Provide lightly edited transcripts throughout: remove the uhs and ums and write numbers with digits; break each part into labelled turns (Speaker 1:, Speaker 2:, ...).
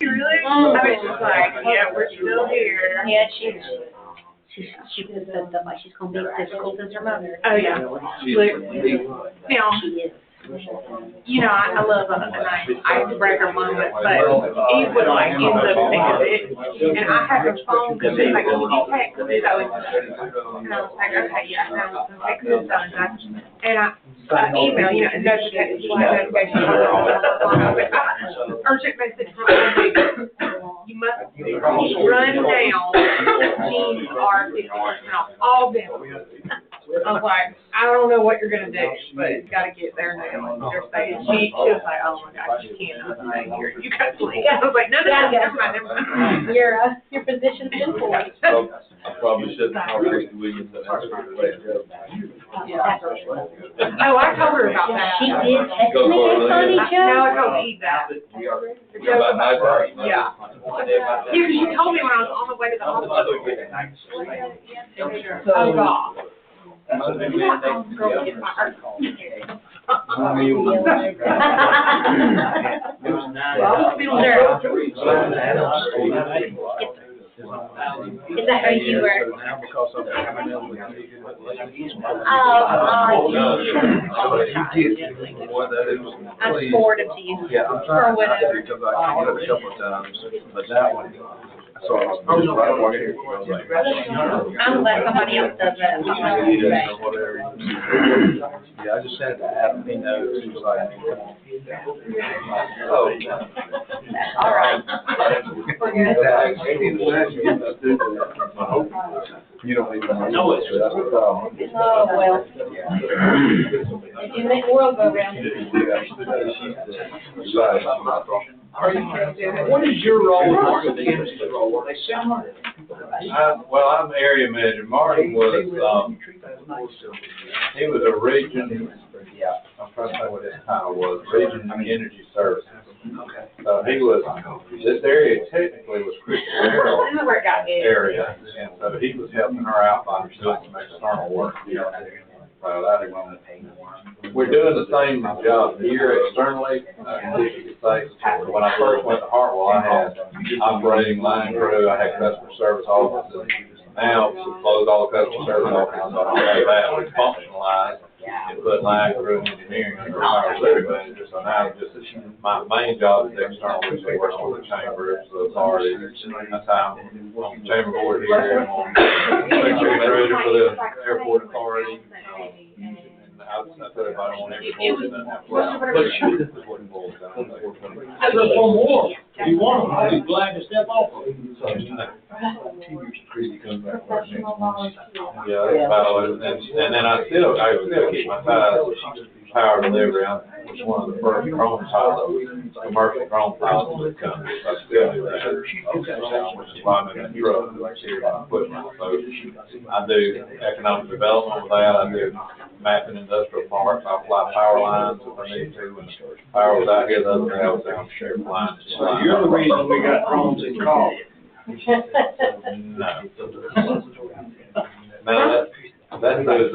Speaker 1: Really? I mean, she's like, yeah, we're still here.
Speaker 2: Yeah, she said stuff like she's gonna be as difficult as her mother.
Speaker 1: Oh, yeah. Now, you know, I love a nice icebreaker moment, but he would like end up thinking of it. And I had her phone, because he's like, can you text me so and so? And I was like, okay, yeah, and I was gonna text me so and so. And I email, you know, a notification, urgent message from me. You must run down jeans are 50% off, all them. I was like, I don't know what you're gonna do, but it's gotta get there now. And they're saying, she was like, oh my gosh, you cannot stay here. You gotta leave. I was like, no, never mind.
Speaker 2: Your position's in place.
Speaker 3: I probably shouldn't have Christy Williams and asked her to play it.
Speaker 1: Oh, I told her about that.
Speaker 2: She did text me based on each other.
Speaker 1: No, I told Eve that.
Speaker 3: About my part.
Speaker 1: Yeah. Yeah, because she told me when I was on the way to the hospital. Oh, God. I'm going to get my heart.
Speaker 2: Is that who you were? I forwarded to you.
Speaker 3: Yeah, I'm trying to because I got it a couple of times, but that one. So I was right walking here.
Speaker 2: I'm glad somebody else does that.
Speaker 3: Yeah, I just sent it to Adam. He knows. He was like, oh.
Speaker 2: All right.
Speaker 3: You don't even know it. That's the problem.
Speaker 2: Oh, well. You make the world go round.
Speaker 4: What is your role in Martin Kim's role? They sound like.
Speaker 3: Well, I'm area manager. Martin was, he was a region, I'm trying to think what his title was, Region Energy Services. So he was, this area technically was Crystal area, and so he was helping her out by doing some external work. We're doing the same job here externally. You could say, when I first went to Hartwell, I had operating line crew, I had customer service offices. Now, we closed all the customer service offices, so I don't have that. We functionalized and put line crew and engineering under our delivery manager. So now, just my main job is external. We work on the chambers, the authorities. That's how I'm on the chamber board here. I'm on secretary for the airport authority. I put everybody on every board and that's what it boils down to.
Speaker 4: For more, if you want them, I'll be glad to step off.
Speaker 3: Yeah, that's about all it is. And then I still keep my ties power delivery. I was one of the first drone pilots, commercial drone pilots in the country. I still do that. Which is why I'm in that truck, like here, my equipment. So I do economic development with that. I do mapping industrial parks. I fly power lines if I need to. When power was out here the other day, I was down sheriff lines.
Speaker 4: So you're the reason we got drones in call.
Speaker 3: No. That's those,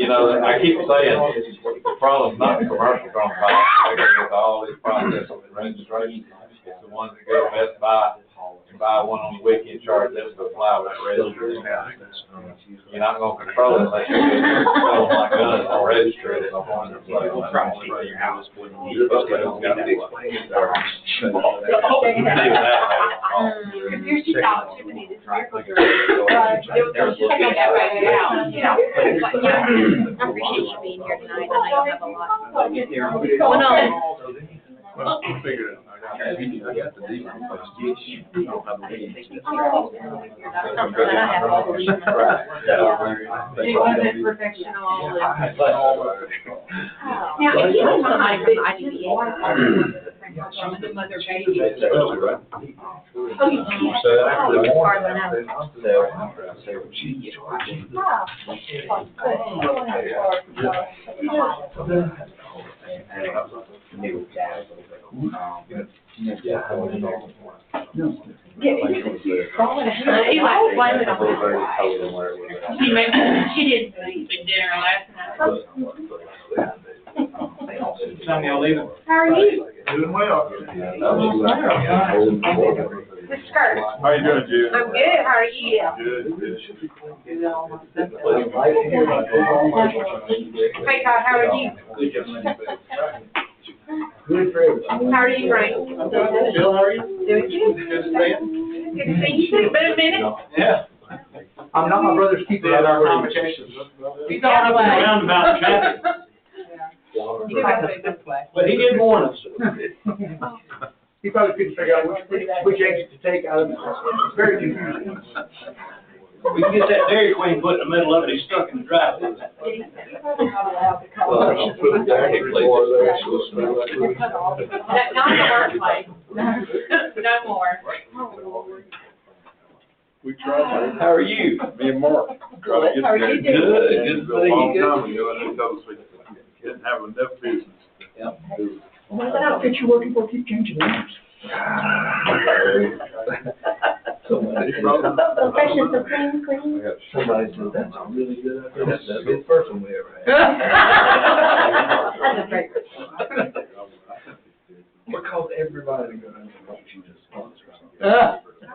Speaker 3: you know, I keep saying, the problem's not the commercial drone pilots. They go with all these processes and registration. It's the ones that go to Best Buy and buy one on the weekend, charge them to fly with that registry. You're not gonna control it unless you tell them like guns or register it.
Speaker 2: I appreciate you being here tonight. I know you have a lot going on.
Speaker 3: Well, we'll figure it out. I got the deep.
Speaker 1: She did big dinner last night.
Speaker 4: Time y'all leaving?
Speaker 1: How are you?
Speaker 5: Doing well.
Speaker 1: Mr. Curtis.
Speaker 5: How you doing, Jude?
Speaker 1: I'm good, how are you?
Speaker 5: Good, good.
Speaker 1: Hey Todd, how are you?
Speaker 5: Good for everything.
Speaker 1: How are you, Frank?
Speaker 5: Bill, how are you?
Speaker 1: Doing good.
Speaker 5: Good to see you.
Speaker 1: Good to see you too, been a minute.
Speaker 5: Yeah. I'm not my brother's keeper at our conversations.
Speaker 4: He's all up and around about traffic, but he did warn us.
Speaker 5: He probably couldn't figure out which exit to take out of it. It's very confusing.
Speaker 4: We can get that Dairy Queen put in the middle of it, he's stuck in the driveway.
Speaker 1: Not in the workplace. No more.
Speaker 5: We tried.
Speaker 4: How are you?
Speaker 5: Me and Mark. Tried to get
Speaker 1: How are you
Speaker 5: together.
Speaker 1: doing?
Speaker 4: Good, good to
Speaker 5: A
Speaker 4: see
Speaker 5: long
Speaker 4: you.
Speaker 5: time ago, and they told us we didn't have enough business.
Speaker 4: Yep.
Speaker 5: What outfit you working for keep changing names?
Speaker 2: Profession supreme, clean.
Speaker 5: Somebody said, that's a really good idea. That's the best person we ever had.
Speaker 2: That's a great.
Speaker 5: Because everybody wants you to sponsor something.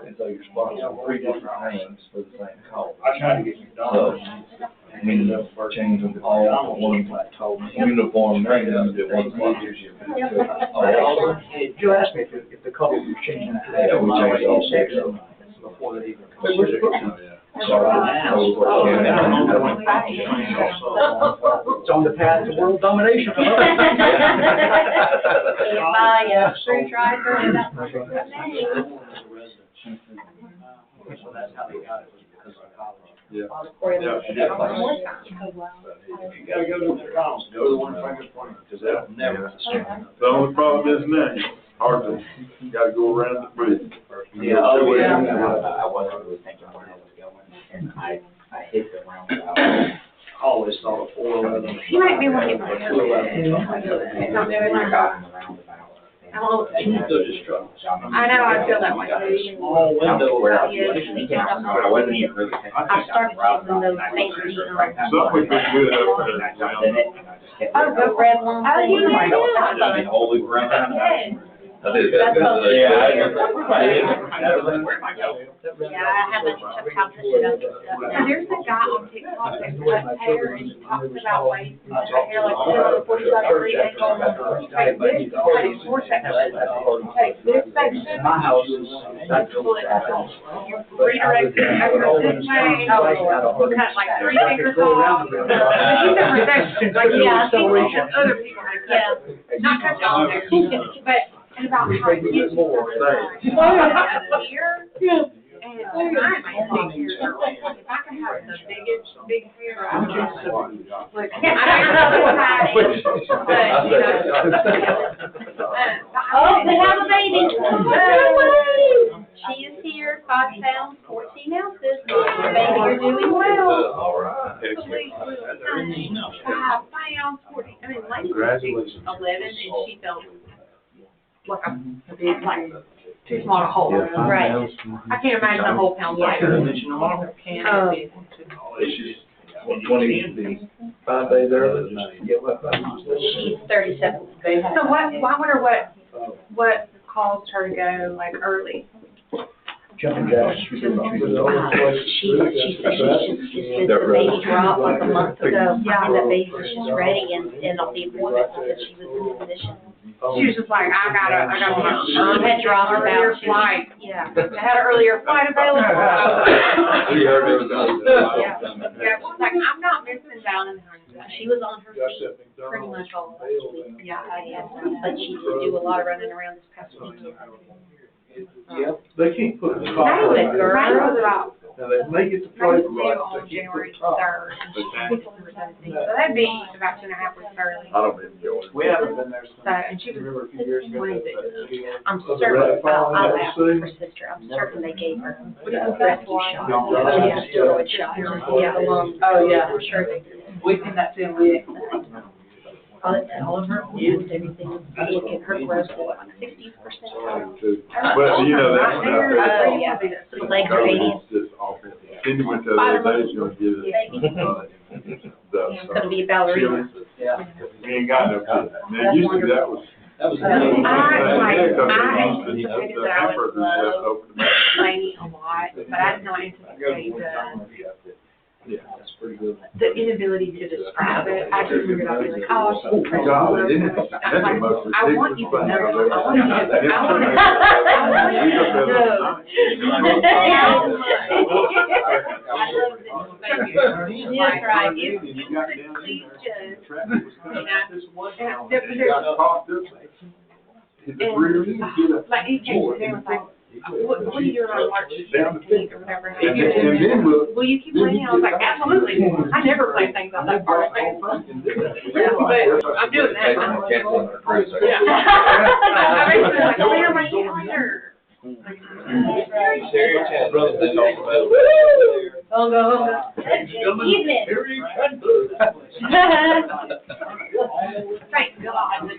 Speaker 5: And so you're sponsoring 3 different names for the same cause.
Speaker 4: I tried to get you
Speaker 5: So,
Speaker 4: done.
Speaker 5: I mean, change them all for one uniform name, that one sponsors you. You asked me if the color was changing. Yeah, we changed all 6 of them before they even. It's on the path to world domination.
Speaker 2: Buy a screwdriver and that's my name.
Speaker 4: So that's how they got it, was because of college.
Speaker 5: Yeah.
Speaker 2: Or
Speaker 5: Yeah, she did.
Speaker 2: Oh, wow.
Speaker 4: If you gotta go to the college, go to the one finger point, because they'll never.
Speaker 5: The only problem is now, hard to, you gotta go around the bridge.
Speaker 4: Yeah, oh, yeah.
Speaker 6: I wasn't really thinking where I was going, and I hit the roundabout.
Speaker 4: Always thought of 411.
Speaker 1: You might be one of my
Speaker 6: It's
Speaker 1: not doing my job. I don't know. I know, I feel that way.
Speaker 4: Small window where I
Speaker 6: I wasn't even really thinking.
Speaker 2: I started using those things that you know.
Speaker 5: Something would be good up there.
Speaker 2: Oh, go red one.
Speaker 1: Oh, you did?
Speaker 6: I did whole loop around. I did
Speaker 2: That's what-
Speaker 6: Yeah.
Speaker 2: Yeah, I had like a chop shit up and stuff.
Speaker 1: And there's a guy on TikTok that cuts hair and he talks about ways to cut hair like 45-degree angle. You take this, you take 4 sections. You take this section.
Speaker 5: My house is, that's
Speaker 1: Pull it out. You redirect it over this way. You cut like 3 fingers off. But he's a perfectionist, like, yeah, he teaches other people how to cut. Not cut your own hair, but and about how to get more. Here. And I might think if I could have the biggest, big hair, I would just, like, I don't know how but, you know.
Speaker 2: Oh, they have a baby. She is here, 5 pounds, 14 ounces. Baby, you're doing well.
Speaker 3: All right.
Speaker 1: 5 pounds, 40, I mean, Lady was 11 and she felt like a big, like, too small to hold.
Speaker 2: Right.
Speaker 1: I can't imagine a whole pound lighter.
Speaker 5: She's 25 days early.
Speaker 2: She's 37.
Speaker 1: So what, I wonder what caused her to go like early?
Speaker 5: Jumping jacks.
Speaker 2: She said she just the baby dropped like a month ago.
Speaker 1: Yeah.
Speaker 2: And the baby was just ready and on the appointment that she was in the position.
Speaker 1: She was just like, I gotta
Speaker 2: Had dropped
Speaker 1: earlier
Speaker 2: about
Speaker 1: flight.
Speaker 2: Yeah.
Speaker 1: I had an earlier flight available.
Speaker 3: We heard it was
Speaker 1: Yeah, she's like, I'm not missing Valentine's Day.
Speaker 2: She was on her feet pretty much all last week.
Speaker 1: Yeah.
Speaker 2: But she did do a lot of running around this past weekend.
Speaker 5: Yeah, they can't put the
Speaker 1: Mine
Speaker 5: top.
Speaker 1: was about,
Speaker 5: Now, they make it the
Speaker 1: mine
Speaker 5: flavor
Speaker 1: was due
Speaker 5: right.
Speaker 1: on January 3rd. So that'd be about 2.5 weeks early.
Speaker 5: I don't enjoy it.
Speaker 4: We haven't been there since.
Speaker 1: So, and she was,
Speaker 5: Remember a few years ago?
Speaker 2: I'm certain, I'll ask her sister, I'm certain they gave her rescue shot. Yeah, steroid shot. Yeah,
Speaker 1: Oh, yeah.
Speaker 2: I'm sure they did.
Speaker 1: we seen that too, we,
Speaker 2: All of her organs, everything, look at her growth, like 60%.
Speaker 5: But, you know, that's what I
Speaker 2: Oh, yeah, the legs are 80.
Speaker 5: Just awful. Cindy went the other day, she's gonna give it.
Speaker 2: It's gonna be a ballerina.
Speaker 4: Yeah.
Speaker 5: We ain't got no kids. Now, usually that was
Speaker 4: That was.
Speaker 1: I anticipated that I would love Laney a lot, but I did not anticipate
Speaker 5: Yeah, that's pretty good.
Speaker 1: the inability to describe it. I just figured I'd be like, oh, she's crazy.
Speaker 7: God, isn't it? That's the most
Speaker 1: I want you to know. I want you to know.
Speaker 2: Yes, right.
Speaker 1: Like, he came to them, like, what are you doing on March 15th or whatever?
Speaker 7: And then
Speaker 1: Will you keep playing? I was like, absolutely. I never play things out that far away. But I'm doing that.
Speaker 3: Canceling the cruise.
Speaker 1: Yeah. I basically like, where am I calendar?
Speaker 3: Sarah Chan, brother, they talk about.
Speaker 1: Oh, no.
Speaker 2: Evening.
Speaker 1: Thank God.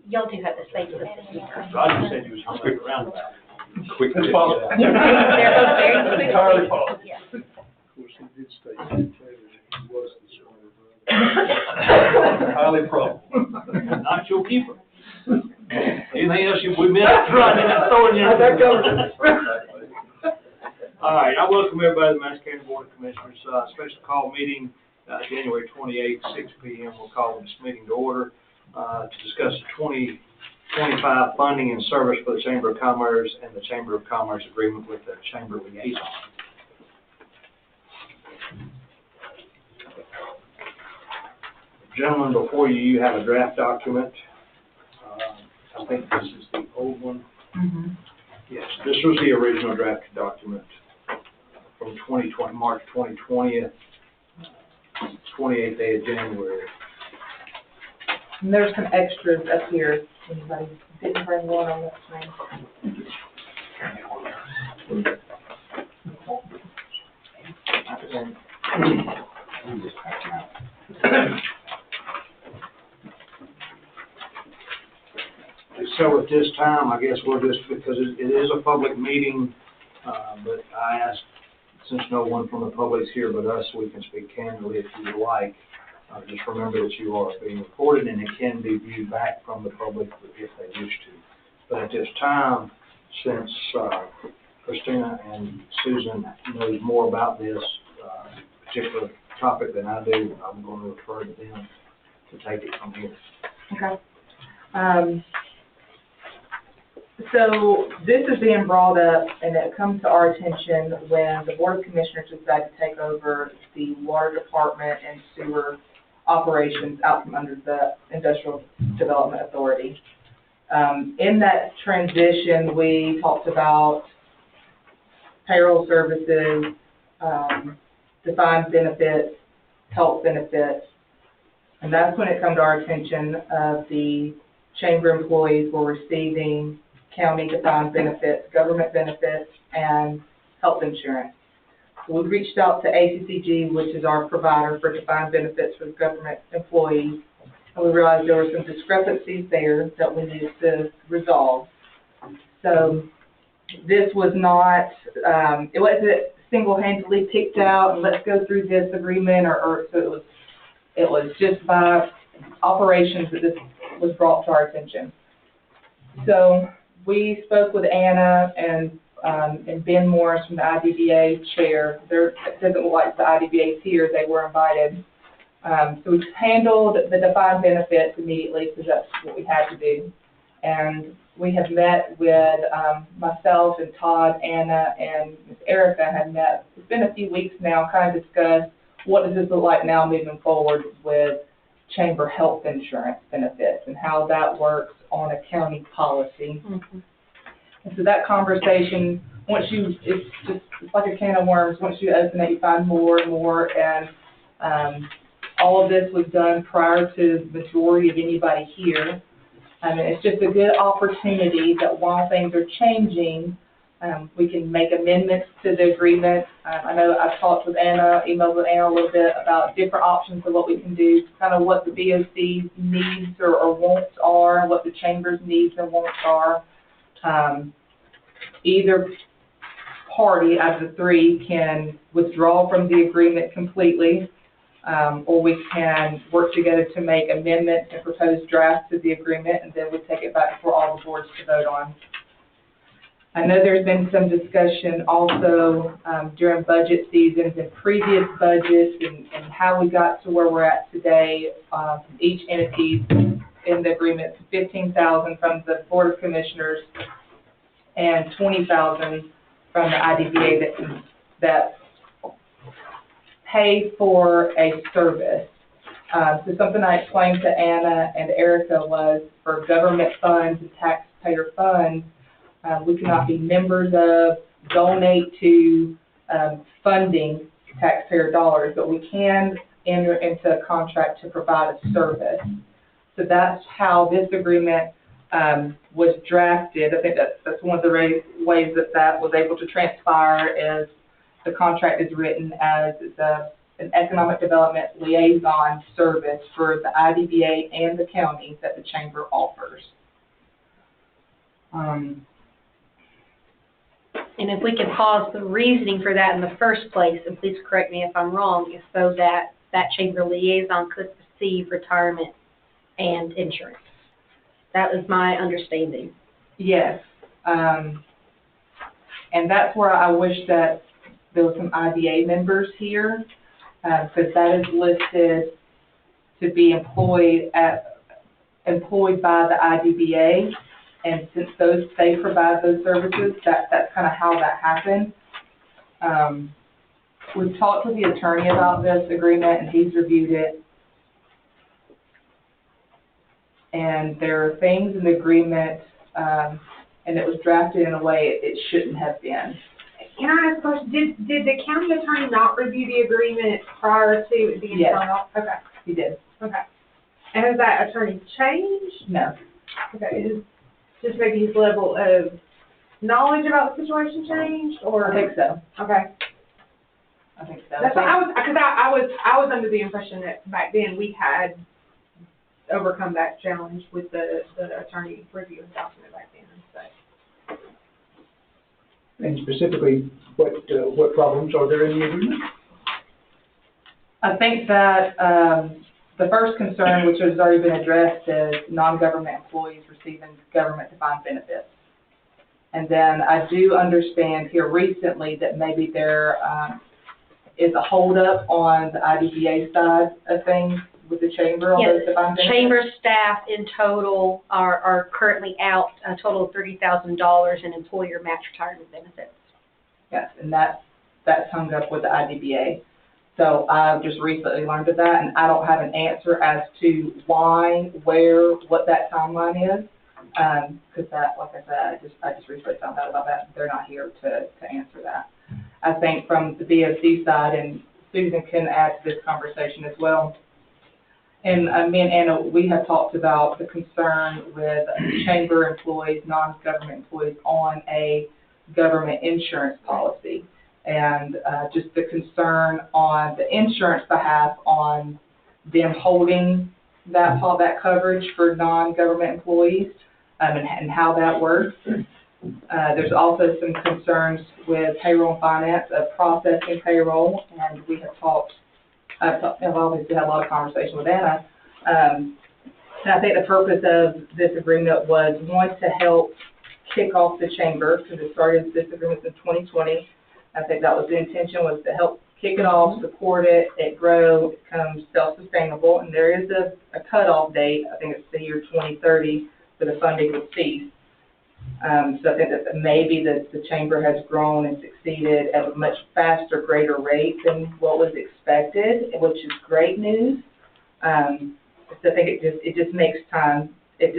Speaker 2: Y'all do have the same list.
Speaker 4: Roger said he was hungry around about.
Speaker 3: Quick.
Speaker 2: They're both very quick.
Speaker 5: Entirely false.
Speaker 2: Yeah.
Speaker 7: Of course, he did state that he was the smarter brother.
Speaker 5: Highly probable.
Speaker 4: Not your keeper. Anything else we missed? Right, I'm throwing you. All right, I welcome everybody to the Madison County Board of Commissioners, special call meeting, January 28th, 6 p.m. We'll call this meeting to order, to discuss the 2025 funding and service for the Chamber of Commerce and the Chamber of Commerce agreement with the Chamber liaison. Gentlemen, before you, you have a draft document. I think this is the old one.
Speaker 1: Mm-hmm.
Speaker 4: Yes, this was the original draft document from 2020, March 2020, 28th day of January.
Speaker 1: And there's some extras up here. Anybody didn't bring one on that screen?
Speaker 4: So at this time, I guess we'll just, because it is a public meeting, but I asked, since no one from the public's here but us, we can speak candidly if you would like. Just remember that you are being recorded and it can be viewed back from the public if they wish to. But at this time, since Christina and Susan knows more about this particular topic than I do, I'm going to refer to them to take it from here.
Speaker 1: Okay. So this is being brought up, and it comes to our attention when the Board of Commissioners decided to take over the water department and sewer operations out from under the Industrial Development Authority. In that transition, we talked about payroll services, defined benefits, health benefits, and that's when it come to our attention of the chamber employees were receiving county defined benefits, government benefits, and health insurance. So we reached out to ACCG, which is our provider for defined benefits for government employees, and we realized there were some discrepancies there that we needed to resolve. So this was not, it wasn't single-handedly picked out and let's go through this agreement, so it was just by operations that this was brought to our attention. So we spoke with Anna and Ben Morris from the IDBA chair. It doesn't look like the IDBA's here. They were invited. So we handled the defined benefits immediately because that's what we had to do. And we have met with myself and Todd, Anna, and Ms. Erica have met. It's been a few weeks now, kind of discussed what does this look like now moving forward with chamber health insurance benefits and how that works on a county policy. Mm-hmm. And so that conversation, it's like a can of worms. Once you open it, you find more and more. And all of this was done prior to the majority of anybody here.
Speaker 8: And it's just a good opportunity that while things are changing, we can make amendments to the agreement. I know I've talked with Anna, emailed with Anna a little bit about different options of what we can do, kind of what the BOC's needs or wants are, what the chamber's needs and wants are. Either party out of the three can withdraw from the agreement completely, or we can work together to make amendments and propose drafts to the agreement, and then we take it back for all the boards to vote on. I know there's been some discussion also during budget seasons and previous budgets and how we got to where we're at today. Each entity in the agreement, $15,000 from the Board of Commissioners and $20,000 from the IDBA that pay for a service. So something I explained to Anna and Erica was for government funds and taxpayer funds, we cannot be members of, donate to, funding taxpayer dollars, but we can enter into a contract to provide a service. So that's how this agreement was drafted. I think that's one of the ways that was able to transpire is the contract is written as an economic development liaison service for the IDBA and the county that the chamber offers.
Speaker 2: And if we can pause the reasoning for that in the first place, and please correct me if I'm wrong, is so that that chamber liaison could receive retirement and insurance. That was my understanding.
Speaker 8: Yes. And that's where I wish that there were some IDA members here, because that is listed to be employed by the IDBA. And since they provide those services, that's kind of how that happened. We've talked to the attorney about this agreement, and he's reviewed it. And there are things in the agreement, and it was drafted in a way it shouldn't have been.
Speaker 1: Can I ask a question? Did the county attorney not review the agreement prior to it being signed off? Okay.
Speaker 8: He did.
Speaker 1: Okay. And has that attorney changed?
Speaker 8: No.
Speaker 1: Okay. Is just maybe his level of knowledge about the situation changed, or?
Speaker 8: I think so.
Speaker 1: Okay.
Speaker 8: I think so.
Speaker 1: That's what I was under the impression that back then we had overcome that challenge with the attorney reviewing the document back then. So.
Speaker 7: And specifically, what problems are there in the agreement?
Speaker 8: I think that the first concern, which has already been addressed, is non-government employees receiving government-defined benefits. And then I do understand here recently that maybe there is a holdup on the IDBA side of things with the chamber on those defined benefits.
Speaker 2: Chamber staff in total are currently out a total of $30,000 in employer match retirement benefits.
Speaker 8: Yes, and that's hung up with the IDBA. So I've just recently learned of that, and I don't have an answer as to why, where, what that timeline is. Because that, like I said, I just recently found out about that. They're not here to answer that. I think from the BOC side, and Susan can add to this conversation as well. And me and Anna, we have talked about the concern with chamber employees, non-government employees on a government insurance policy. And just the concern on the insurance behalf on them holding that coverage for non-government employees and how that works. There's also some concerns with payroll and finance of processing payroll, and we have talked, I've obviously had a lot of conversation with Anna. And I think the purpose of this agreement was, one, to help kick off the chamber, because it started this agreement in 2020. I think that was the intention, was to help kick it off, support it grow, it becomes self-sustainable, and there is a cutoff date. I think it's the year 2030 for the funding would cease. So I think that maybe the chamber has grown and succeeded at a much faster, greater rate than what was expected, which is great news. So I think it just makes sense at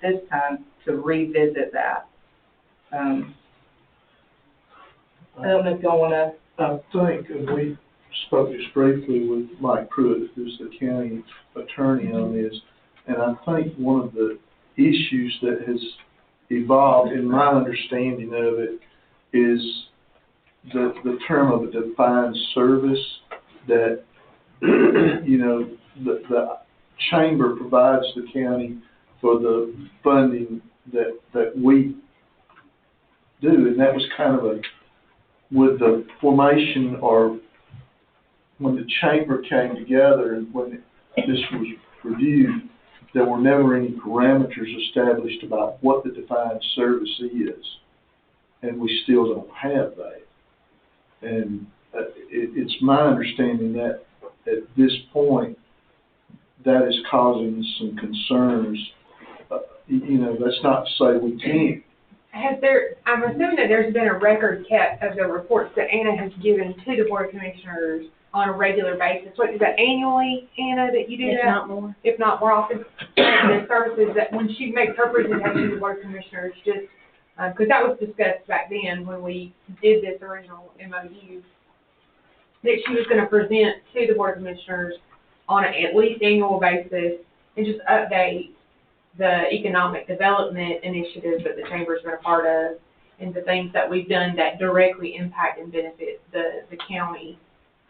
Speaker 8: this time to revisit that. I don't know if y'all want to.
Speaker 7: I think we spoke just briefly with Mike Pruitt, who's the county attorney on this, and I think one of the
Speaker 9: issues that has evolved, in my understanding of it, is the term of a defined service that, you know, the chamber provides the county for the funding that we do, and that was kind of with the formation, or when the chamber came together and when this was reviewed, there were never any parameters established about what the defined service is, and we still don't have that. And it's my understanding that at this point, that is causing some concerns. You know, that's not to say we can't.
Speaker 1: I'm assuming that there's been a record kept of the reports that Anna has given to the Board of Commissioners on a regular basis. What, is that annually, Anna, that you do that?
Speaker 2: If not more.
Speaker 1: If not more often. The services that, when she makes her presentation to the Board of Commissioners, just, because that was discussed back then when we did this original MOU, that she was going to present to the Board of Commissioners on an at least annual basis and just update the economic development initiatives that the Chamber's been a part of and the things that we've done that directly impact and benefit the county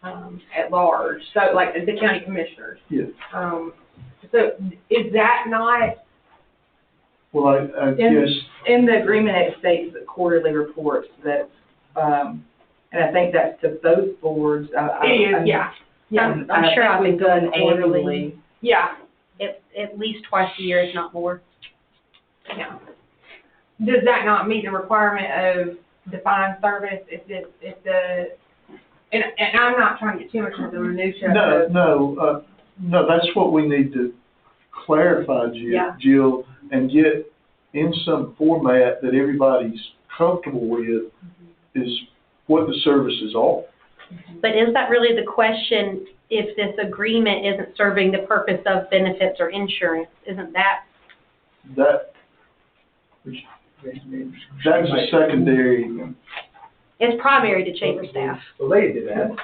Speaker 1: at large. So, like, the county commissioners.
Speaker 9: Yeah.
Speaker 1: So, is that not?
Speaker 9: Well, I guess.
Speaker 8: In the agreement, it states that quarterly reports that, and I think that's to both boards.
Speaker 1: Yeah.
Speaker 2: I'm sure I've been
Speaker 8: done
Speaker 2: quarterly.
Speaker 8: annually.
Speaker 1: Yeah.
Speaker 2: At least twice a year, if not more.
Speaker 1: Yeah. Does that not meet the requirement of defined service and I'm not trying to get too much into the minutia.
Speaker 9: No, that's what we need to clarify, Jill, and get in some format that everybody's comfortable with, is what the services are.
Speaker 2: But is that really the question, if this agreement isn't serving the purpose of benefits or insurance? Isn't that?
Speaker 9: That's a secondary.
Speaker 2: It's primary to chamber staff.
Speaker 7: Related to that,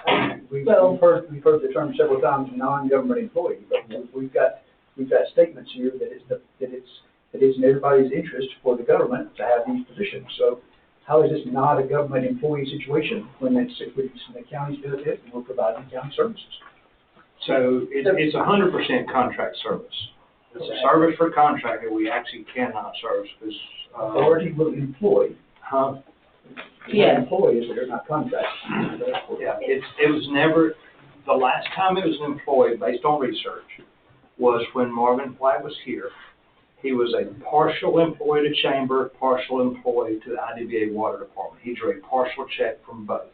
Speaker 7: we've heard the term several times, non-government employee, but we've got statements here that it's in everybody's interest for the government to have these positions. So how is this not a government employee situation when it's the county's benefit and we're providing county services?
Speaker 4: So it's 100% contract service. It's a service for contractor we actually cannot service because.
Speaker 7: Authority will employ.
Speaker 8: Yes.
Speaker 7: Employees that are not contractors.
Speaker 4: Yeah, it was never, the last time it was employed, based on research, was when Marvin White was here. He was a partial employee to Chamber, partial employee to the IDBA Water Department. He drew a partial check from both.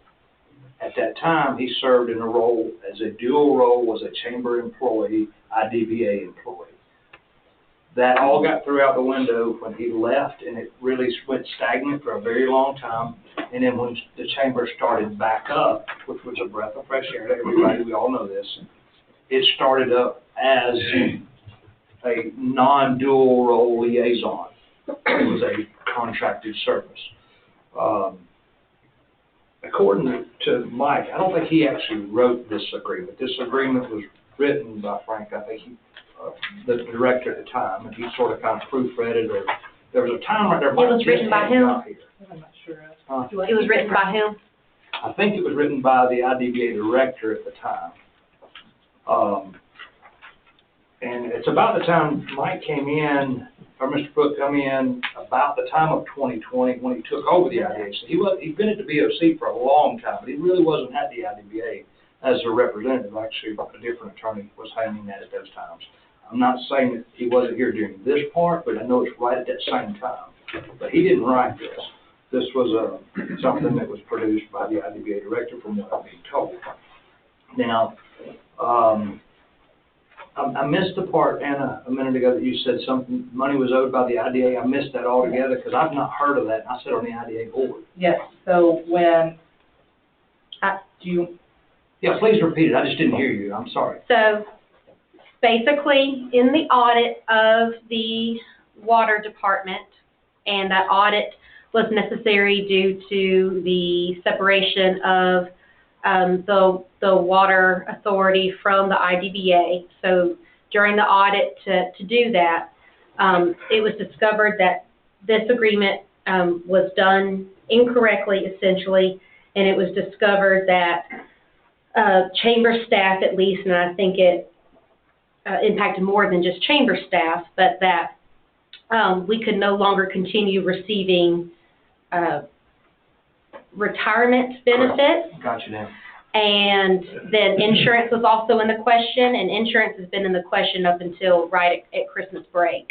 Speaker 4: At that time, he served in a role as a dual role, was a Chamber employee, IDBA employee. That all got through out the window when he left, and it really went stagnant for a very long time. And then when the Chamber started back up, which was a breath of fresh air to everybody, we all know this, it started up as a non-dual role liaison. It was a contracted service. According to Mike, I don't think he actually wrote this agreement. This agreement was written by Frank, I think the director at the time, and he sort of kind of proofread it, or there was a time right there.
Speaker 2: It was written by whom?
Speaker 8: I'm not sure.
Speaker 2: It was written by whom?
Speaker 4: I think it was written by the IDBA director at the time. And it's about the time Mike came in, or Mr. Brooke come in, about the time of 2020 when he took over the IDBA. So he'd been at the BOC for a long time, but he really wasn't at the IDBA as a representative. Actually, a different attorney was handling that at those times. I'm not saying that he wasn't here during this part, but I know it's right at that same time. But he didn't write this. This was something that was produced by the IDBA director from what I'm being told. Now, I missed the part, Anna, a minute ago that you said something, money was owed by the IDA. I missed that altogether because I've not heard of that, and I sit on the IDA board.
Speaker 8: Yes, so when,
Speaker 4: Yeah, please repeat it. I just didn't hear you. I'm sorry.
Speaker 2: So basically, in the audit of the water department, and that audit was necessary due to the separation of the water authority from the IDBA. So during the audit to do that, it was discovered that this agreement was done incorrectly, essentially, and it was discovered that chamber staff, at least, and I think it impacted more than just chamber staff, but that we could no longer continue receiving retirement benefits.
Speaker 4: Got you now.
Speaker 2: And then insurance was also in the question, and insurance has been in the question up until right at Christmas break.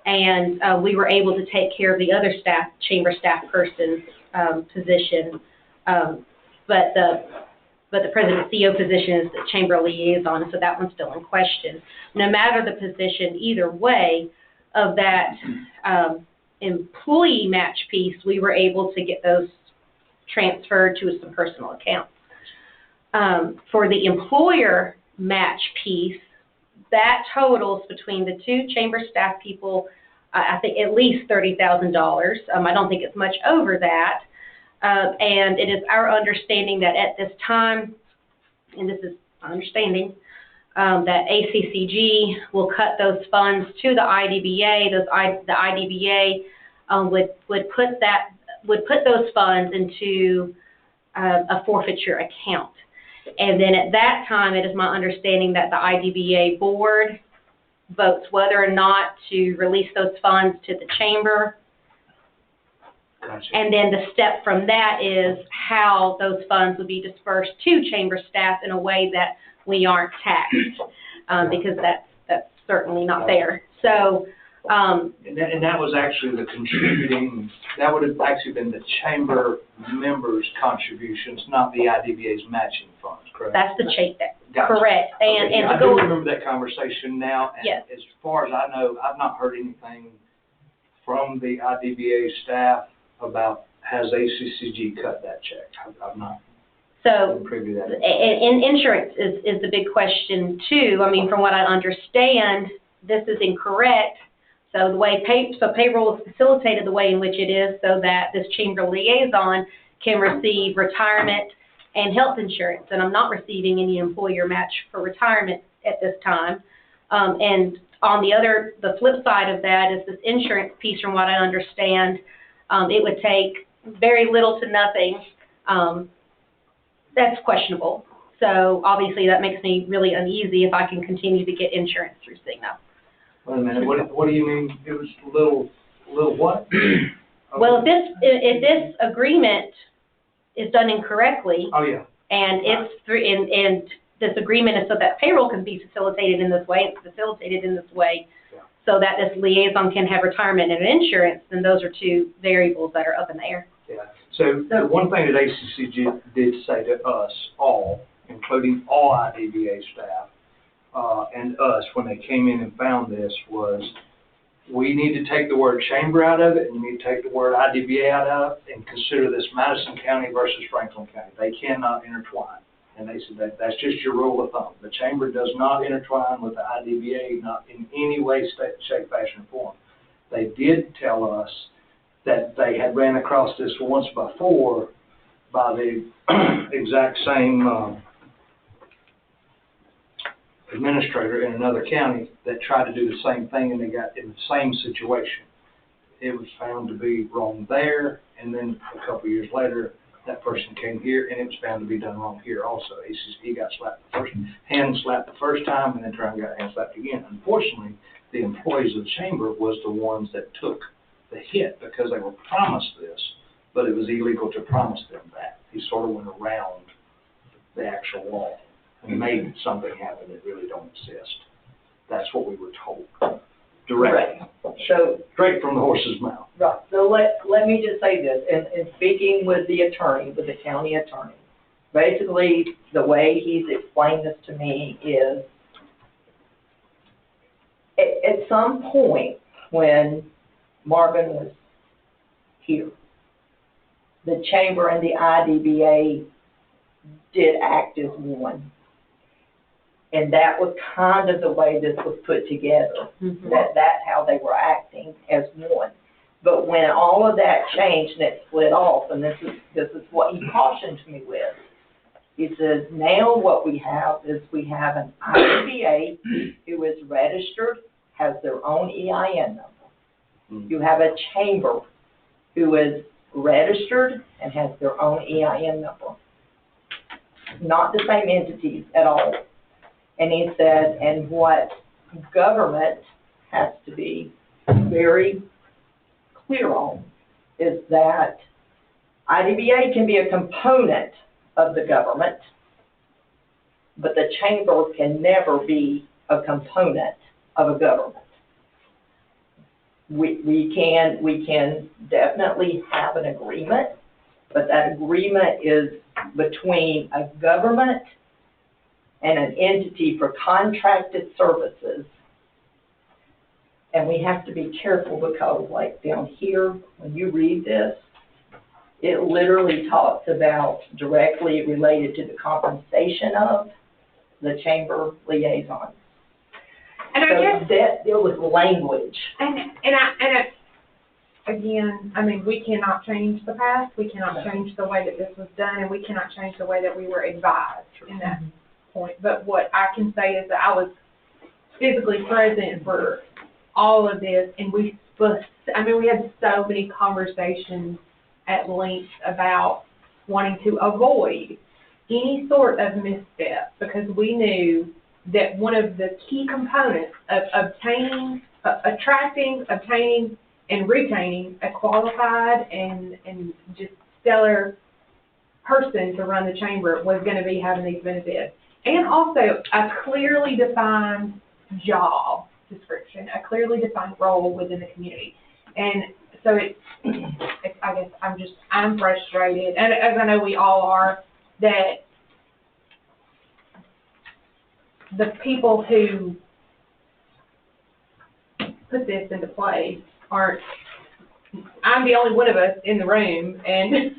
Speaker 2: And we were able to take care of the other staff, chamber staff person's position, but the president CEO position is the chamber liaison, so that one's still in question. No matter the position, either way of that employee match piece, we were able to get those transferred to some personal accounts. For the employer match piece, that totals between the two chamber staff people, I think at least $30,000. I don't think it's much over that. And it is our understanding that at this time, and this is understanding, that ACCG will cut those funds to the IDBA. The IDBA would put those funds into a forfeiture account. And then at that time, it is my understanding that the IDBA board votes whether or not to release those funds to the chamber.
Speaker 4: Gotcha.
Speaker 2: And then the step from that is how those funds would be dispersed to chamber staff in a way that we aren't taxed, because that's certainly not there. So,
Speaker 4: and that was actually the contributing, that would have actually been the chamber members' contributions, not the IDBA's matching funds, correct?
Speaker 2: that's the check.
Speaker 4: Gotcha.
Speaker 2: Correct. And,
Speaker 4: Okay,
Speaker 2: and
Speaker 4: yeah,
Speaker 2: to
Speaker 4: I
Speaker 2: go
Speaker 4: do remember that conversation now, and
Speaker 2: Yes.
Speaker 4: as far as I know, I've not heard anything from the IDBA staff about has ACCG cut that check. I've not
Speaker 2: so
Speaker 4: been privy to that.
Speaker 2: and insurance is the big question too. I mean, from what I understand, this is incorrect. So the way payroll is facilitated the way in which it is, so that this chamber liaison can receive retirement and health insurance, and I'm not receiving any employer match for retirement at this time. And on the flip side of that is this insurance piece. From what I understand, it would take very little to nothing. That's questionable. So obviously that makes me really uneasy if I can continue to get insurance through Cigna.
Speaker 4: Wait a minute, what do you mean, it was little what?
Speaker 2: Well, if this agreement is done incorrectly,
Speaker 4: Oh, yeah.
Speaker 2: and it's through, and this agreement is so that payroll can be facilitated in this way, it's facilitated in this way,
Speaker 4: Yeah.
Speaker 2: so that this liaison can have retirement and insurance, then those are two variables that are up in the air.
Speaker 4: Yeah, so the one thing that ACCG did say to us all, including all IDBA staff, and us, when they came in and found this, was we need to take the word chamber out of it, and you need to take the word IDBA out of it, and consider this Madison County versus Franklin County. They cannot intertwine. And they said that's just your rule of thumb. The chamber does not intertwine with the IDBA, not in any way, shape, fashion, or form. They did tell us that they had ran across this once before by the exact same administrator in another county that tried to do the same thing, and they got in the same situation. It was found to be wrong there, and then a couple of years later, that person came here, and it was found to be done wrong here also. He got slapped hand slapped the first time, and then turned and got hand slapped again. Unfortunately, the employees of the chamber was the ones that took the hit because they were promised this, but it was illegal to promise them that. He sort of went around the actual law and made something happen that really don't exist. That's what we were told. Direct.
Speaker 10: So,
Speaker 4: Straight from the horse's mouth.
Speaker 10: right, so let me just say this, in speaking with the attorney, with the county attorney, basically, the way he's explained this to me is, at some point, when Marvin was here, the chamber and the IDBA did act as one. And that was kind of the way this was put together, that's how they were acting as one. But when all of that changed and it split off, and this is what he cautioned me with, he says, now what we have is we have an IDBA who is registered has their own EIN number. You have a chamber who is registered and has their own EIN number. Not the same entities at all. And he said, and what government has to be very clear on is that IDBA can be a component of the government, but the chamber can never be a component of a government. We can definitely have an agreement, but that agreement is between a government and an entity for contracted services. And we have to be careful because, like down here, when you read this, it literally talks about directly related to the compensation of the chamber liaison.
Speaker 1: And I guess,
Speaker 10: that deal with language.
Speaker 1: Again, I mean, we cannot change the past, we cannot change the way that this was done, and we cannot change the way that we were advised in that point. But what I can say is that I was physically present for all of this, and we had so many conversations at length about wanting to avoid any sort of misstep, because we knew that one of the key components of attracting, obtaining, and retaining a qualified and just stellar person to run the chamber was going to be having these benefits. And also a clearly defined job description, a clearly defined role within the community. And so I guess I'm frustrated, and as I know we all are, that the people who put this into place aren't, I'm the only one of us in the room, and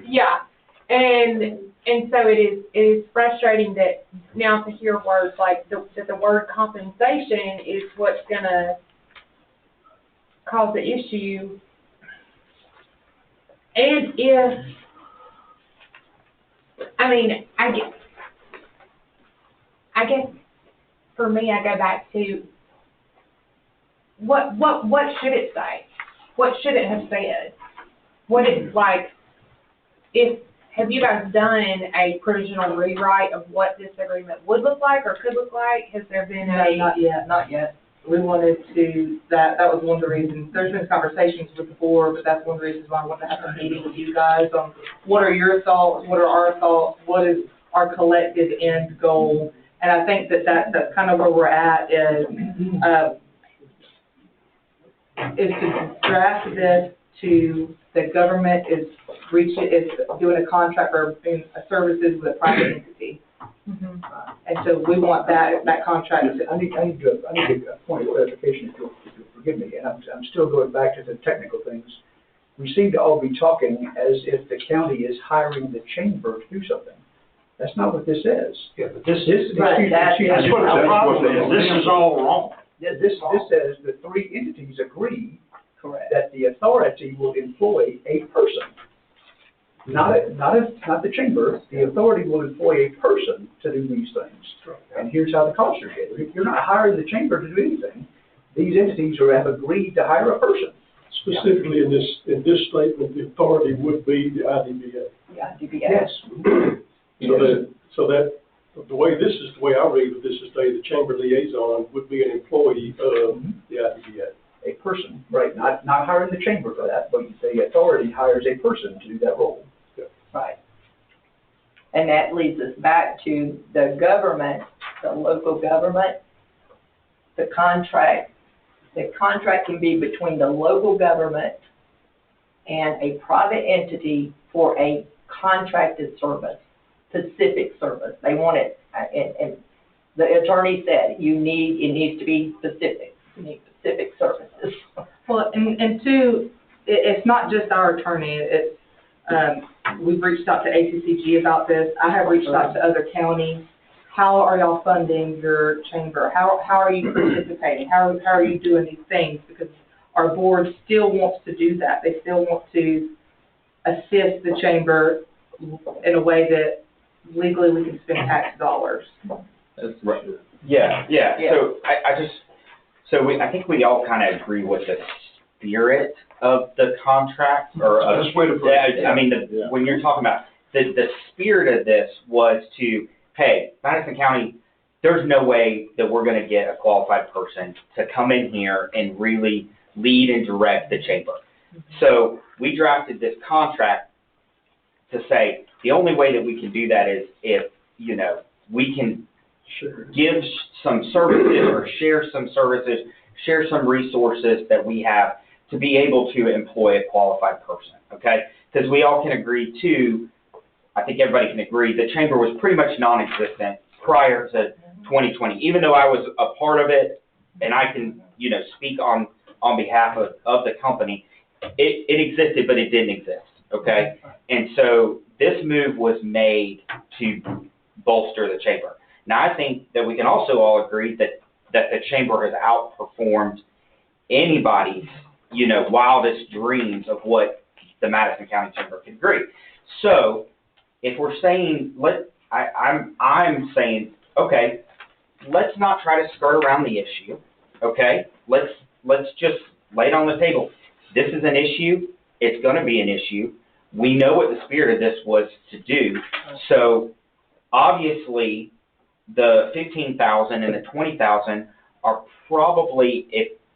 Speaker 1: yeah, and so it is frustrating that now to hear words like that the word compensation is what's gonna cause the issue. And if, I mean, I guess for me, I go back to what should it say? What should it have said? What is like, have you guys done a provisional rewrite of what this agreement would look like or could look like? Has there been
Speaker 8: No, not yet. We wanted to, that was one of the reasons, there's been conversations with the board, but that's one of the reasons why I wanted to have a meeting with you guys on what are your thoughts, what are our thoughts, what is our collective end goal. And I think that's kind of where we're at is to draft this to the government is doing a contract or doing a services with a private entity.
Speaker 1: Mm-hmm.
Speaker 8: And so we want that contract.
Speaker 7: I need a point of clarification, if you'll forgive me, and I'm still going back to the technical things. We seem to all be talking as if the county is hiring the chamber to do something. That's not what this says.
Speaker 4: Yeah, but this
Speaker 7: This,
Speaker 4: is,
Speaker 7: right,
Speaker 4: that's what the problem is. This is all wrong.
Speaker 7: This says the three entities agree
Speaker 8: Correct.
Speaker 7: that the authority will employ a person. Not the chamber, the authority will employ a person to do these things. And here's how the costs are getting. You're not hiring the chamber to do anything. These entities have agreed to hire a person.
Speaker 11: Specifically in this statement, the authority would be the IDBA.
Speaker 7: Yes.
Speaker 11: So that the way I read it, this is the chamber liaison would be an employee of the IDBA.
Speaker 7: A person, right, not hiring the chamber for that, but the authority hires a person to do that role.
Speaker 10: Right. And that leads us back to the government, the local government. The contract can be between the local government and a private entity for a contracted service, specific service. They want it, and the attorney said, it needs to be specific. You need specific services.
Speaker 8: Well, and two, it's not just our attorney. It's we've reached out to ACCG about this. I have reached out to other counties. How are y'all funding your chamber? How are you participating? How are you doing these things? Because our board still wants to do that. They still want to assist the chamber in a way that legally we can spend tax dollars.
Speaker 6: That's right. Yeah. So So I think we all kind of agree with the spirit of the contract, or of,
Speaker 9: That's way to put it.
Speaker 6: I mean, when you're talking about, the spirit of this was to, hey, Madison County, there's no way that we're gonna get a qualified person to come in here and really lead and direct the chamber. So we drafted this contract to say, the only way that we can do that is if, we can give some services or share some services, share some resources that we have to be able to employ a qualified person, okay? Because we all can agree too, I think everybody can agree, the chamber was pretty much non-existent prior to 2020. Even though I was a part of it, and I can, speak on behalf of the company, it existed, but it didn't exist, okay? And so this move was made to bolster the chamber. Now, I think that we can also all agree that the chamber has outperformed anybody's, wildest dreams of what the Madison County Chamber can agree. So, if we're saying, I'm saying, okay, let's not try to skirt around the issue, okay? Let's just lay it on the table. This is an issue. It's going to be an issue. We know what the spirit of this was to do. So, obviously, the $15,000 and the $20,000 are probably,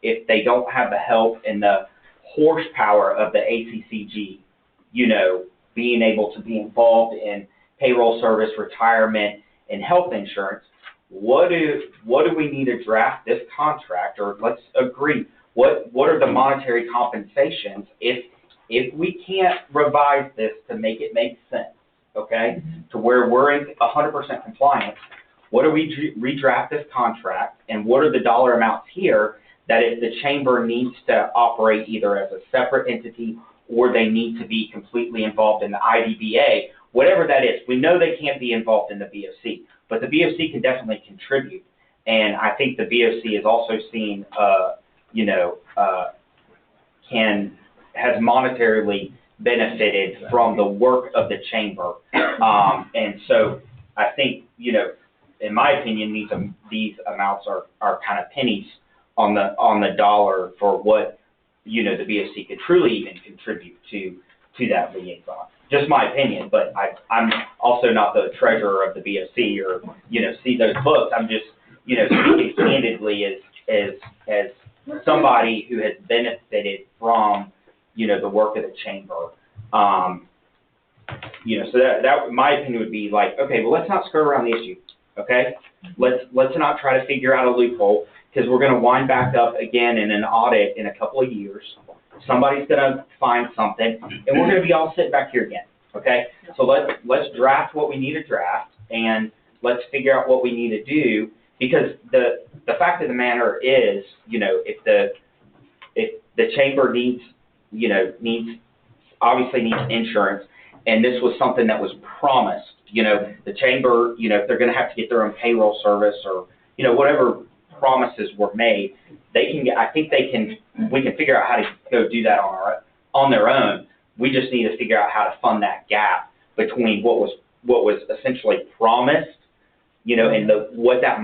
Speaker 6: if they don't have the help and the horsepower of the ACCG, being able to be involved in payroll service, retirement, and health insurance, what do we need to draft this contract, or let's agree, what are the monetary compensations if we can't revise this to make it make sense, okay, to where we're in 100% compliance, what do we redraft this contract, and what are the dollar amounts here that if the chamber needs to operate either as a separate entity or they need to be completely involved in the IDBA, whatever that is. We know they can't be involved in the BOC, but the BOC can definitely contribute. And I think the BOC is also seen, has monetarily benefited from the work of the chamber. And so I think, in my opinion, these amounts are kind of pennies on the dollar for what, the BOC could truly even contribute to that liaison. Just my opinion, but I'm also not the treasurer of the BOC or, see those books. I'm just, speaking candidly as somebody who has benefited from, the work of the chamber. So that my opinion would be like, okay, well, let's not skirt around the issue, okay? Let's not try to figure out a loophole, because we're going to wind back up again in an audit in a couple of years. Somebody's going to find something, and we're going to be all sitting back here again, okay? So let's draft what we need to draft, and let's figure out what we need to do, because the fact of the matter is, if the chamber needs insurance, and this was something that was promised, the chamber, if they're going to have to get their own payroll service or, whatever promises were made, we can figure out how to go do that on their own. We just need to figure out how to fund that gap between what was essentially promised, and what that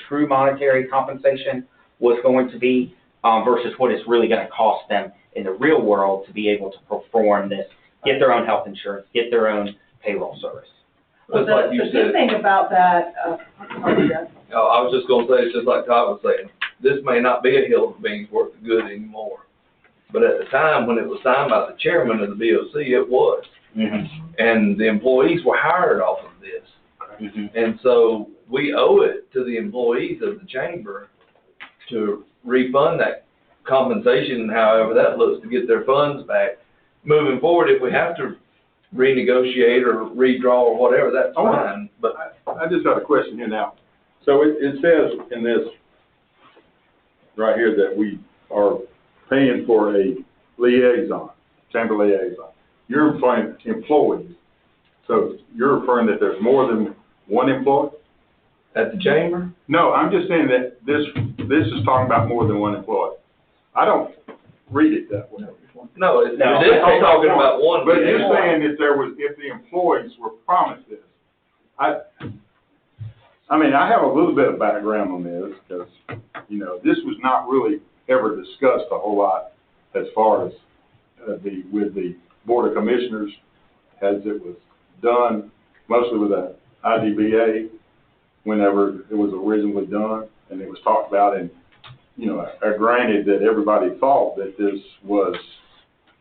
Speaker 6: true monetary compensation was going to be, versus what it's really going to cost them in the real world to be able to perform this, get their own health insurance, get their own payroll service.
Speaker 8: Well, the good thing about that,
Speaker 3: I was just gonna say, it's just like Todd was saying, this may not be a hill of beans worth of good anymore. But at the time when it was signed by the chairman of the BOC, it was. Mm-hmm. And the employees were hired off of this. Mm-hmm. And so we owe it to the employees of the chamber to refund that compensation, however that looks, to get their funds back. Moving forward, if we have to renegotiate or redraw or whatever, that's fine. But
Speaker 12: I just got a question here now. So it says in this right here that we are paying for a liaison, chamber liaison. You're referring to employees. So you're referring that there's more than one employee?
Speaker 3: At the chamber?
Speaker 12: No, I'm just saying that this is talking about more than one employee. I don't read it that way.
Speaker 3: No, this is talking about one.
Speaker 12: But you're saying if the employees were promised this. I mean, I have a little bit of background on this, because, you know, this was not really ever discussed a whole lot as far as, with the Board of Commissioners, as it was done, mostly with the IDBA, whenever it was originally done, and it was talked about, and, you know, granted that everybody thought that this was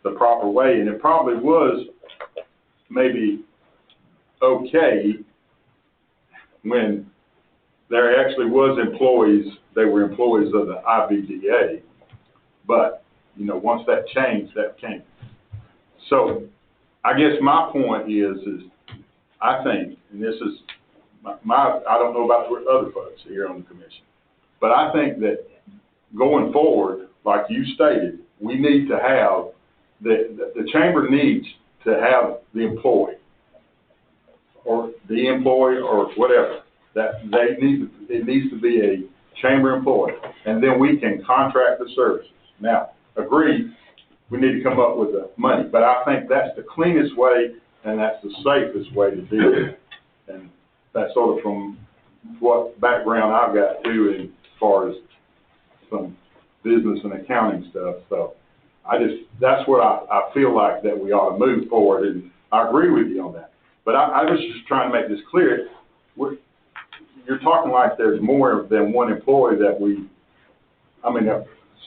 Speaker 12: the proper way, and it probably was maybe okay when there actually was employees, they were employees of the IBDA, but, you know, once that changed, that came. So, I guess my point is I think, and this is I don't know about the other folks here on the commission, but I think that going forward, like you stated, we need to have, the chamber needs to have the employee, or whatever, that it needs to be a chamber employee, and then we can contract the services. Now, agreed, we need to come up with the money, but I think that's the cleanest way, and that's the safest way to do it. And that's sort of from what background I've got too, as far as some business and accounting stuff. So that's what I feel like that we ought to move forward, and I agree with you on that. But I was just trying to make this clear. You're talking like there's more than one employee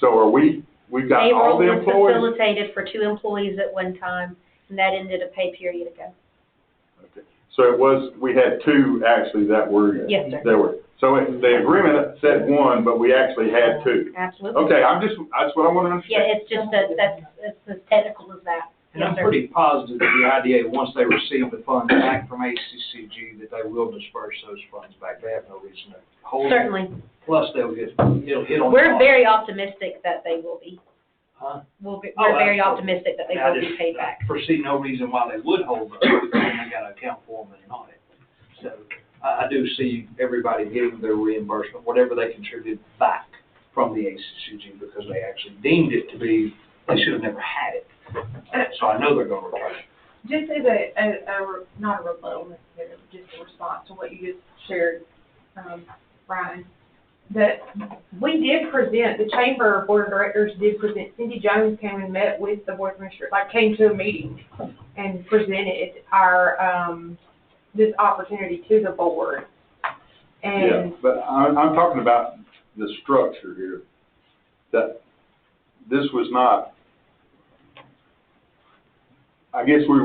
Speaker 12: so are we've got all the employees?
Speaker 2: Payroll was facilitated for 2 employees at one time, and that ended a pay period ago.
Speaker 12: Okay. So we had 2 actually that were.
Speaker 2: Yes, sir.
Speaker 12: So the agreement said 1, but we actually had 2.
Speaker 2: Absolutely.
Speaker 12: Okay, that's what I want to understand.
Speaker 2: Yeah, it's just that's as technical as that.
Speaker 4: And I'm pretty positive that the IDA, once they receive the funds back from ACCG, that they will disperse those funds back. They have no reason to hold them.
Speaker 2: Certainly.
Speaker 4: Plus, it'll hit on the
Speaker 2: We're
Speaker 4: cost.
Speaker 2: very optimistic that they will be.
Speaker 4: Huh?
Speaker 2: We're
Speaker 4: Oh,
Speaker 2: very
Speaker 4: absolutely.
Speaker 2: optimistic that they will be paid back.
Speaker 4: I foresee no reason why they would hold those, because then they gotta account for them in an audit. So, I do see everybody getting their reimbursement, whatever they contributed back from the ACCG, because they actually deemed it to be, they should have never had it. So I know they're gonna return it.
Speaker 1: Just as not a rebuttal necessarily, just a response to what you just shared, Ryan, that we did present, the Chamber Board of Directors did present, Cindy Jones came and met with the Board of Commissioners, came to a meeting and presented our, this opportunity to the board. And
Speaker 12: yeah, but I'm talking about the structure here, that this was not, I guess we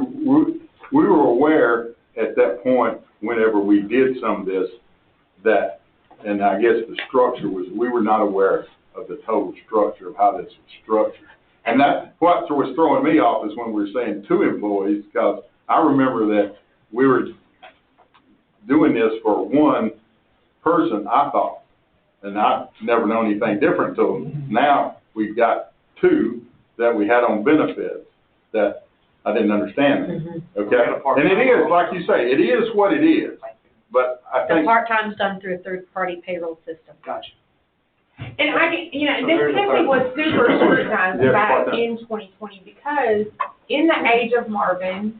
Speaker 12: were aware at that point, whenever we did some of this, that, and I guess the structure was, we were not aware of the total structure of how this was structured. And that, what was throwing me off is when we were saying 2 employees, because I remember that we were doing this for 1 person, I thought, and I've never known anything different until now. We've got 2 that we had on benefits that I didn't understand that, okay? And it is, like you say, it is what it is, but I
Speaker 2: The
Speaker 12: think.
Speaker 2: part-time's done through a third-party payroll system.
Speaker 4: Gotcha.
Speaker 1: And this company was super scrutinized back in 2020 because in the age of Marvin,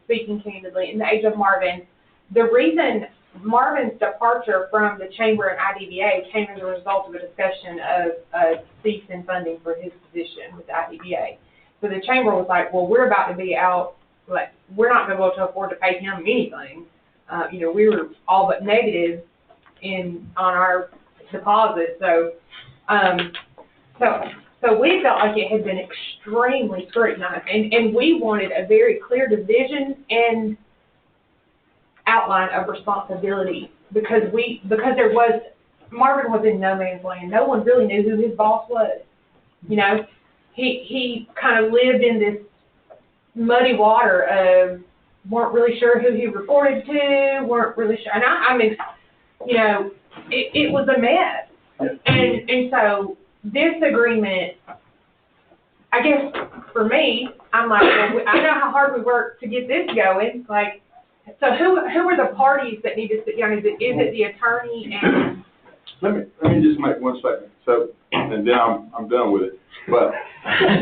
Speaker 1: speaking candidly, in the age of Marvin, the reason Marvin's departure from the Chamber and IDBA came as a result of a discussion of a cease in funding for his position with the IDBA. So the Chamber was like, well, we're about to be out, we're not going to be able to afford to pay him anything. We were all but negative on our deposit. So we felt like it had been extremely scrutinized, and we wanted a very clear division and outline of responsibility because Marvin was in no man's land. No one really knew who his boss was. He kind of lived in this muddy water of weren't really sure who he reported to, weren't really sure. And it was a mess. And so this agreement, I guess for me, I'm like, well, I know how hard we worked to get this going. So who are the parties that need to sit down? Is it the attorney and?
Speaker 12: Let me just make one statement. So, and then I'm done with it. But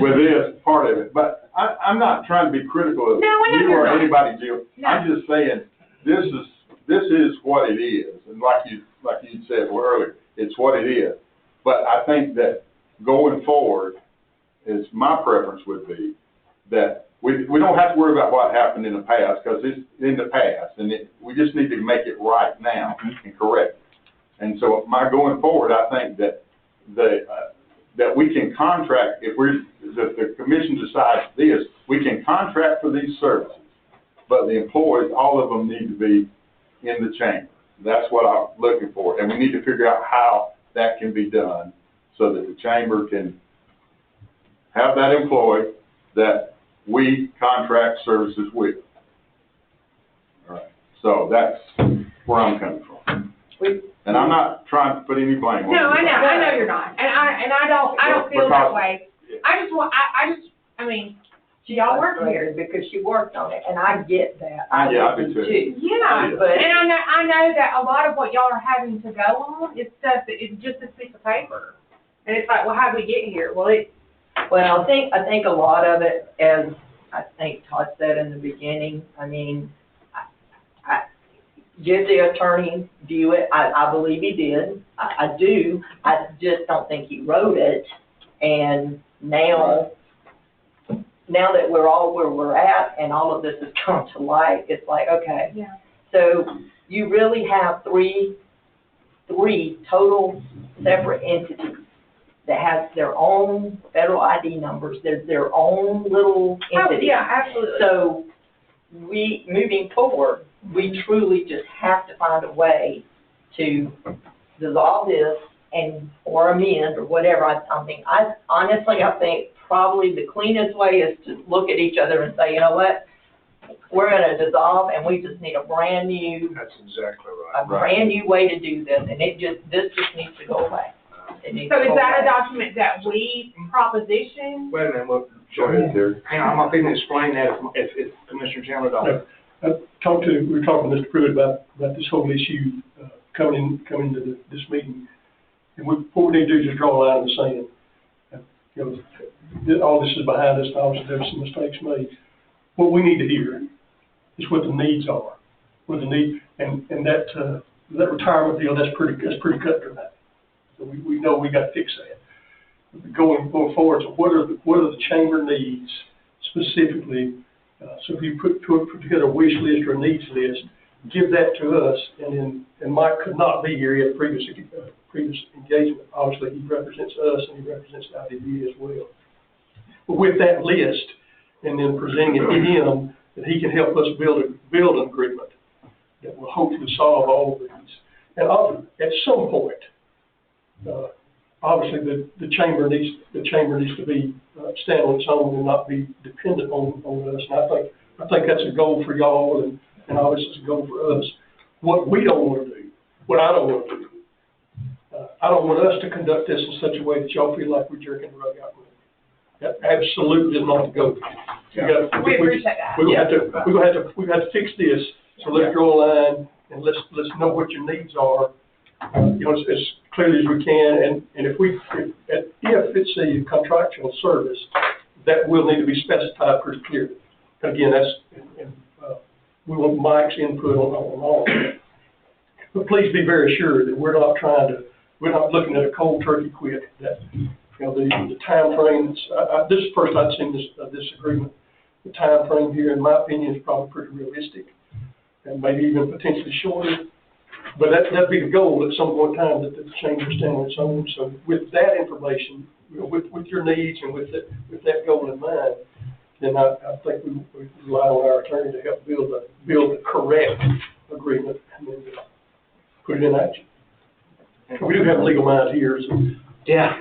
Speaker 12: with this part of it, but I'm not trying to be critical of you or anybody, Jill. No. I'm just saying this is this is what it is, and like you said earlier, it's what it is. But I think that going forward, is my preference would be that we don't have to worry about what happened in the past, because it's in the past, and we just need to make it right now and correct. And so my going forward, I think that that we can contract, if the commission decides this, we can contract for these services, but the employees, all of them need to be in the chamber. That's what I'm looking for, and we need to figure out how that can be done so that the chamber can have that employee that we contract services with. All right, so that's where I'm coming from. And I'm not trying to put any blame on you.
Speaker 1: No, I know you're not, and I don't feel that way. I mean, y'all work here.
Speaker 10: Because she worked on it, and I get that.
Speaker 12: Yeah, I do too.
Speaker 1: Yeah,
Speaker 10: But-
Speaker 1: and I know that a lot of what y'all are having to go on is stuff that is just a piece of paper. And it's like, well, how did we get here? Well,
Speaker 10: Well, I think a lot of it, as I think Todd said in the beginning, I mean, did the attorney view it? I believe he did. I do. I just don't think he wrote it. And now that we're all where we're at and all of this has come to light, it's like, okay.
Speaker 1: yeah.
Speaker 10: So you really have three total separate entities that have their own federal ID numbers, their own little entities.
Speaker 1: Oh, yeah, absolutely.
Speaker 10: So moving forward, we truly just have to find a way to dissolve this or amend or whatever. I mean, honestly, I think probably the cleanest way is to look at each other and say, you know what? We're gonna dissolve and we just need a brand new.
Speaker 4: That's exactly right.
Speaker 10: Brand new way to do this, and this just needs to go away.
Speaker 1: So is that a document that we proposition?
Speaker 4: Wait a minute, look.
Speaker 12: Go ahead, Terry.
Speaker 4: Hang on, I'm not going to explain that if Commissioner Chandler don't.
Speaker 11: We were talking to Mr. Pruitt about this whole issue, coming to this meeting. And what we need to do is just draw a line in the sand. You know, all this is behind us, and obviously there were some mistakes made. What we need to hear is what the needs are, and that retirement deal, that's pretty cut dramatic. So we know we got to fix that. Going forward, so what are the chamber needs specifically? So if you put together a wish list or a needs list, give that to us, and Mike could not be here. He had a previous engagement. Obviously, he represents us and he represents the IDB as well. But with that list, and then presenting it to him, that he can help us build an agreement that will hopefully solve all of these. And at some point, obviously the chamber needs to be stand on its own and not be dependent on us. And I think that's a goal for y'all, and obviously it's a goal for us. What we don't want to do, what I don't want to do, I don't want us to conduct this in such a way that y'all feel like we're jerking the rug out. That absolutely is not the goal.
Speaker 1: We appreciate that.
Speaker 11: We're gonna have to fix this. So let's draw a line and let's know what your needs are, as clearly as we can. And if it's a contractual service, that will need to be specified pretty clearly. Again, we want Mike's input on all of that. But please be very sure that we're not looking at a cold turkey quit. That the time frames. This is the first I've seen this agreement. The time frame here, in my opinion, is probably pretty realistic, and maybe even potentially shorter. But that'd be the goal at some point in time, that the chamber stand on its own. So with that information, with your needs and with that goal in mind, then I think we rely on our attorney to help build the correct agreement and then put it in action. We do have a legal mind here, so.
Speaker 4: Yeah.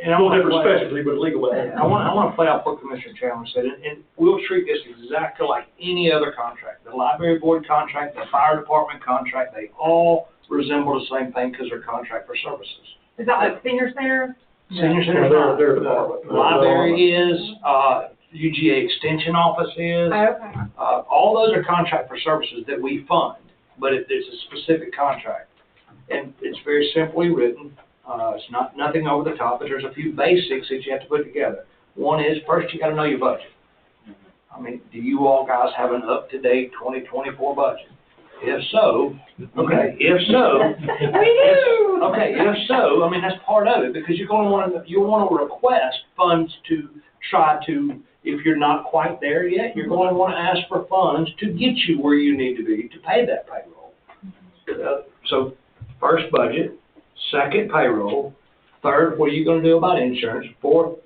Speaker 4: And
Speaker 11: A little different specialty, but legal mind.
Speaker 4: I want to play out what Commissioner Chandler said, and we'll treat this exactly like any other contract. The library board contract, the fire department contract, they all resemble the same thing because they're contract for services.
Speaker 1: Is that like senior center?
Speaker 4: Senior center, their department. Library is, UGA extension office is.
Speaker 1: Okay.
Speaker 4: All those are contract for services that we fund, but it's a specific contract. And it's very simply written. It's nothing over the top, but there's a few basics that you have to put together. One is, first you got to know your budget. I mean, do you all guys have an up-to-date 2024 budget? If so, okay, if so. Okay, if so, I mean, that's part of it, because you'll wanna request funds to try to, if you're not quite there yet, you're going to wanna ask for funds to get you where you need to be to pay that payroll. So, first budget, second payroll, third, what are you gonna do about insurance, fourth,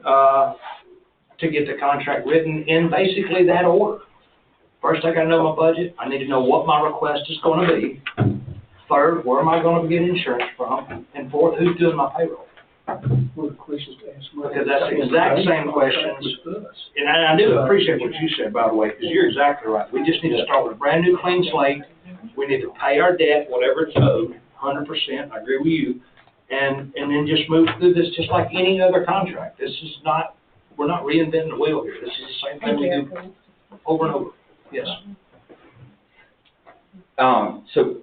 Speaker 4: to get the contract written in basically that order. First, I gotta know my budget, I need to know what my request is gonna be. Third, where am I gonna get insurance from? And fourth, who's doing my payroll?
Speaker 11: One of the questions to ask.
Speaker 4: Because that's the exact same questions. And I do appreciate what you said, by the way, because you're exactly right. We just need to start with a brand new clean slate. We need to pay our debt, whatever it's owed, 100%, I agree with you. And then just move through this just like any other contract. This is not, we're not reinventing the wheel here. This is the same thing we do over and over. Yes.
Speaker 6: So,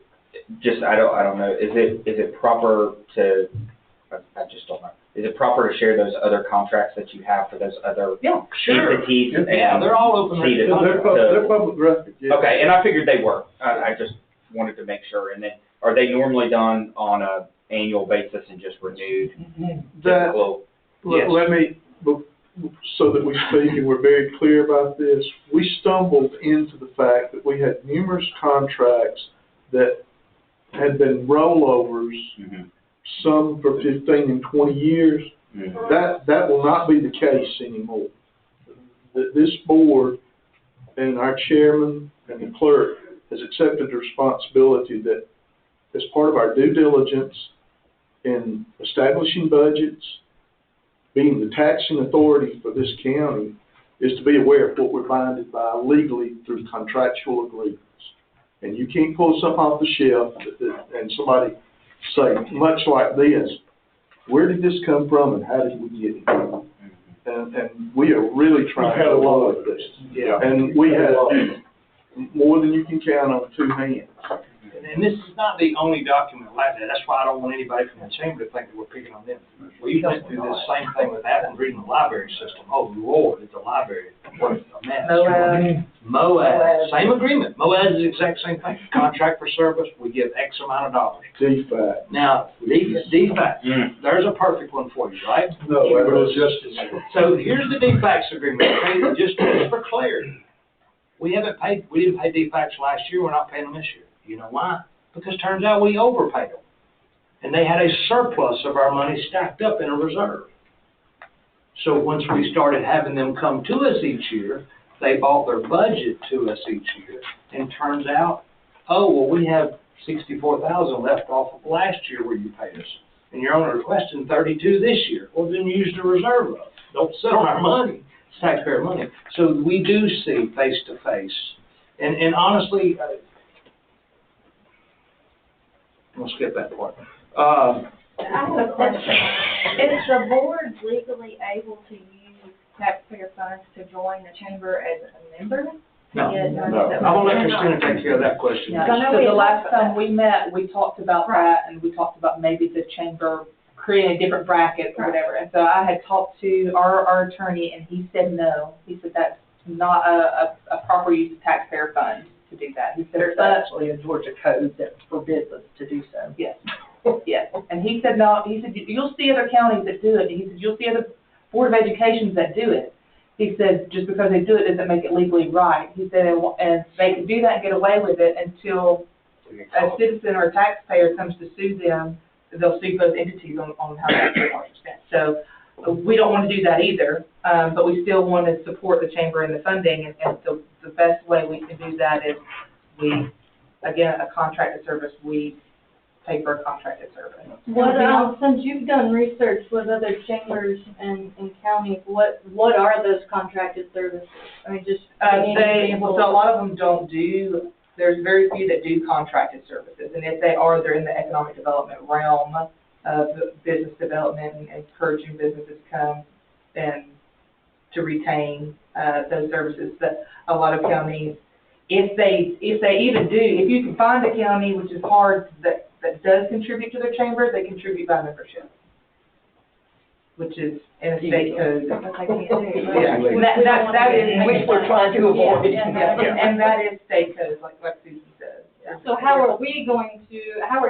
Speaker 6: just, I don't know, is it proper to, I just don't know, is it proper to share those other contracts that you have for those other entities?
Speaker 4: Yeah, they're all open.
Speaker 9: They're public record, yeah.
Speaker 6: Okay, and I figured they were, I just wanted to make sure, and then, are they normally done on a annual basis and just renewed?
Speaker 9: That,
Speaker 4: Yes.
Speaker 9: let me, so that we speak and we're very clear about this, we stumbled into the fact that we had numerous contracts that had been rollovers, some for 15 and 20 years. That will not be the case anymore. This board and our chairman and the clerk has accepted the responsibility that as part of our due diligence in establishing budgets, being the taxing authority for this county, is to be aware of what we're binded by legally through contractual agreements. And you can't pull something off the shelf and somebody say, much like this, where did this come from and how did we get it? And we are really trying to avoid this.
Speaker 4: Yeah.
Speaker 9: And we have more than you can count on two hands.
Speaker 4: And this is not the only document like that. That's why I don't want anybody from the chamber to think that we're picking on them. We went through this same thing with Athens Regional Library System. Oh, Lord, it's a library. What a mess. Moab. Same agreement. Moab is the exact same thing. Contract for service, we give X amount of dollars.
Speaker 9: DFAC.
Speaker 4: Now, DFAC, there's a perfect one for you, right?
Speaker 9: No, that was just.
Speaker 4: So here's the DFAC's agreement, okay, just for clarity. We didn't pay DFACs last year, we're not paying them this year. You know why? Because turns out we overpaid them. And they had a surplus of our money stacked up in a reserve. So once we started having them come to us each year, they bought their budget to us each year. And turns out, oh, well, we have $64,000 left off of last year where you paid us. And you're only requesting $32,000 this year. Well, then use the reserve up. Don't sit on our money. It's taxpayer money. So we do see face to face. And honestly, we'll skip that part.
Speaker 13: I have a question. Is the board legally able to use taxpayer funds to join the chamber as a member?
Speaker 4: No. I'm gonna let Christina take care of that question.
Speaker 8: Yeah, so the last time we met, we talked about that, and we talked about maybe the chamber creating different brackets or whatever. And so I had talked to our attorney, and he said no. He said that's not a proper use of taxpayer funds to do that. He said,
Speaker 10: There's actually a Georgia code that forbids us to do so.
Speaker 8: yes, yes. And he said no. He said you'll see other counties that do it. He said you'll see other Board of Educations that do it. He said just because they do it doesn't make it legally right. He said and they can do that and get away with it until a citizen or a taxpayer comes to sue them. They'll sue both entities on how that's spent. So we don't want to do that either, but we still want to support the chamber and the funding. And the best way we can do that is again, a contracted service, we pay for a contracted service.
Speaker 2: Since you've done research with other chambers and counties, what are those contracted services? I mean, just
Speaker 8: so a lot of them don't do. There's very few that do contracted services, and if they are, they're in the economic development realm of business development and encouraging businesses to come and to retain those services. But a lot of counties, if they even do, if you can find a county, which is hard, that does contribute to their chamber, they contribute by membership. which is in a state code.
Speaker 13: But they can't do it.
Speaker 8: Yeah,
Speaker 10: Which
Speaker 8: that is,
Speaker 10: which we're trying to avoid.
Speaker 8: and that is state code, like Susan said.
Speaker 13: So how are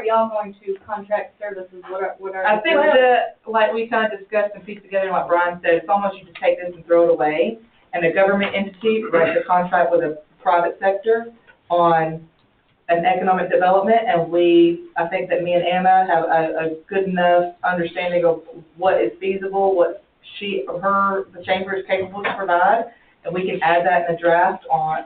Speaker 13: y'all going to contract services? What are?
Speaker 8: I think like we kind of discussed and pieced together, like Brian said, it's almost you just take this and throw it away. And a government entity writes a contract with a private sector on an economic development, and I think that me and Anna have a good enough understanding of what is feasible, what the chamber is capable to provide, and we can add that in a draft on,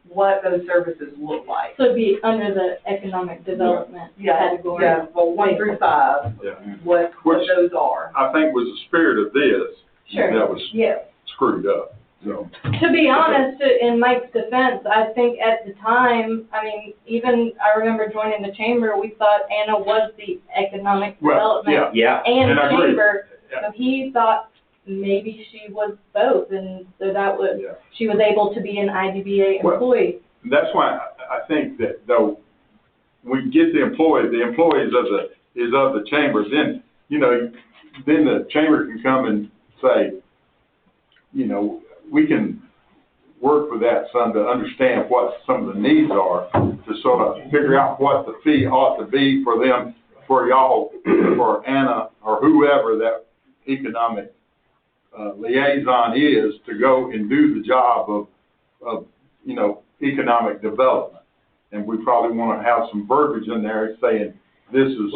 Speaker 8: what those services look like.
Speaker 13: So it'd be under the economic development category?
Speaker 8: Yeah, well, 1 through 5,
Speaker 12: Yeah.
Speaker 8: what those are.
Speaker 12: I think was the spirit of this,
Speaker 13: Sure.
Speaker 12: that was
Speaker 13: Yeah.
Speaker 12: screwed up, so.
Speaker 13: To be honest, in Mike's defense, I think at the time, even I remember joining the chamber, we thought Anna was the economic
Speaker 12: Well,
Speaker 13: development
Speaker 6: Yeah.
Speaker 12: And I agree.
Speaker 13: chamber.
Speaker 12: Yeah.
Speaker 13: So he thought maybe she was both, and so
Speaker 12: Yeah.
Speaker 13: she was able to be an IDBA
Speaker 12: Well,
Speaker 13: employee.
Speaker 12: That's why I think that though, we get the employees of the chamber, then, then the chamber can come and say, we can work with that some to understand what some of the needs are, to sort of figure out what the fee ought to be for them, for y'all, for Anna, or whoever that economic liaison is, to go and do the job of economic development. And we probably want to have some verbiage in there saying, this is,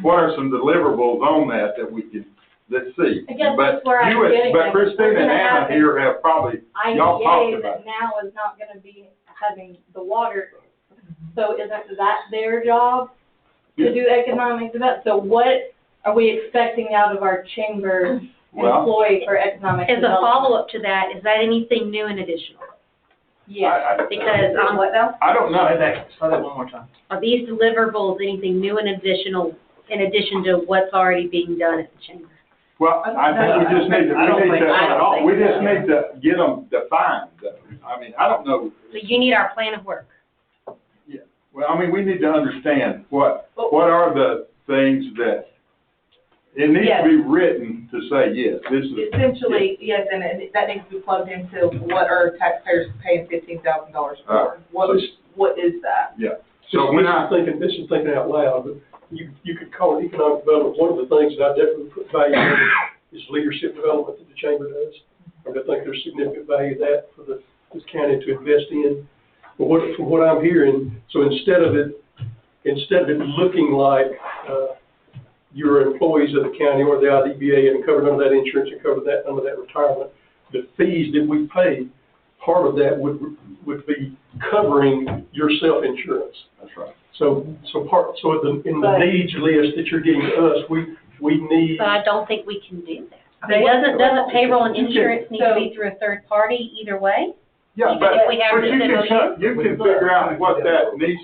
Speaker 12: what are some deliverables on that we can, let's see.
Speaker 13: I guess
Speaker 12: But
Speaker 13: that's where I'm
Speaker 12: you,
Speaker 13: getting
Speaker 12: but
Speaker 13: at.
Speaker 12: Christine
Speaker 13: We're
Speaker 12: and
Speaker 13: gonna
Speaker 12: Anna
Speaker 13: have
Speaker 12: here have probably, y'all talked
Speaker 13: IDBA
Speaker 12: about
Speaker 13: that
Speaker 12: it.
Speaker 13: now is not gonna be having the water, so isn't that their job
Speaker 12: Yeah.
Speaker 13: to do economic development? So what are we expecting out of our chamber
Speaker 12: Well,
Speaker 13: employee for economic
Speaker 2: As a
Speaker 13: development?
Speaker 2: follow-up to that, is that anything new and additional?
Speaker 13: Yes.
Speaker 2: Because,
Speaker 8: What now?
Speaker 12: I don't know.
Speaker 4: Say that one more time.
Speaker 2: are these deliverables anything new and additional, in addition to what's already being done at the chamber?
Speaker 12: Well, I think we just need to,
Speaker 4: I don't think
Speaker 12: we just need to get them defined. I don't know.
Speaker 2: So you need our plan of work.
Speaker 12: Well, we need to understand what are the things that, it needs to be written to say, yes, this is.
Speaker 8: Essentially, yes, and that needs to be plugged into what are taxpayers paying $15,000 for? What is that?
Speaker 12: Yeah. So when
Speaker 11: This is thinking out loud, but you could call it economic development. One of the things that I definitely put value in is leadership development that the chamber does. I think there's significant value in that for this county to invest in. But from what I'm hearing, so instead of it looking like, you're employees of the county or the IDBA and covered under that insurance and covered that under that retirement, the fees that we pay, part of that would be covering your self-insurance.
Speaker 12: That's right.
Speaker 11: So in the needs list that you're getting to us, we need.
Speaker 2: But I don't think we can do that. Doesn't payroll and insurance need to be through a third party either way?
Speaker 12: Yeah,
Speaker 2: Even
Speaker 12: but
Speaker 2: if we have this MOU?
Speaker 12: you can figure out what that needs.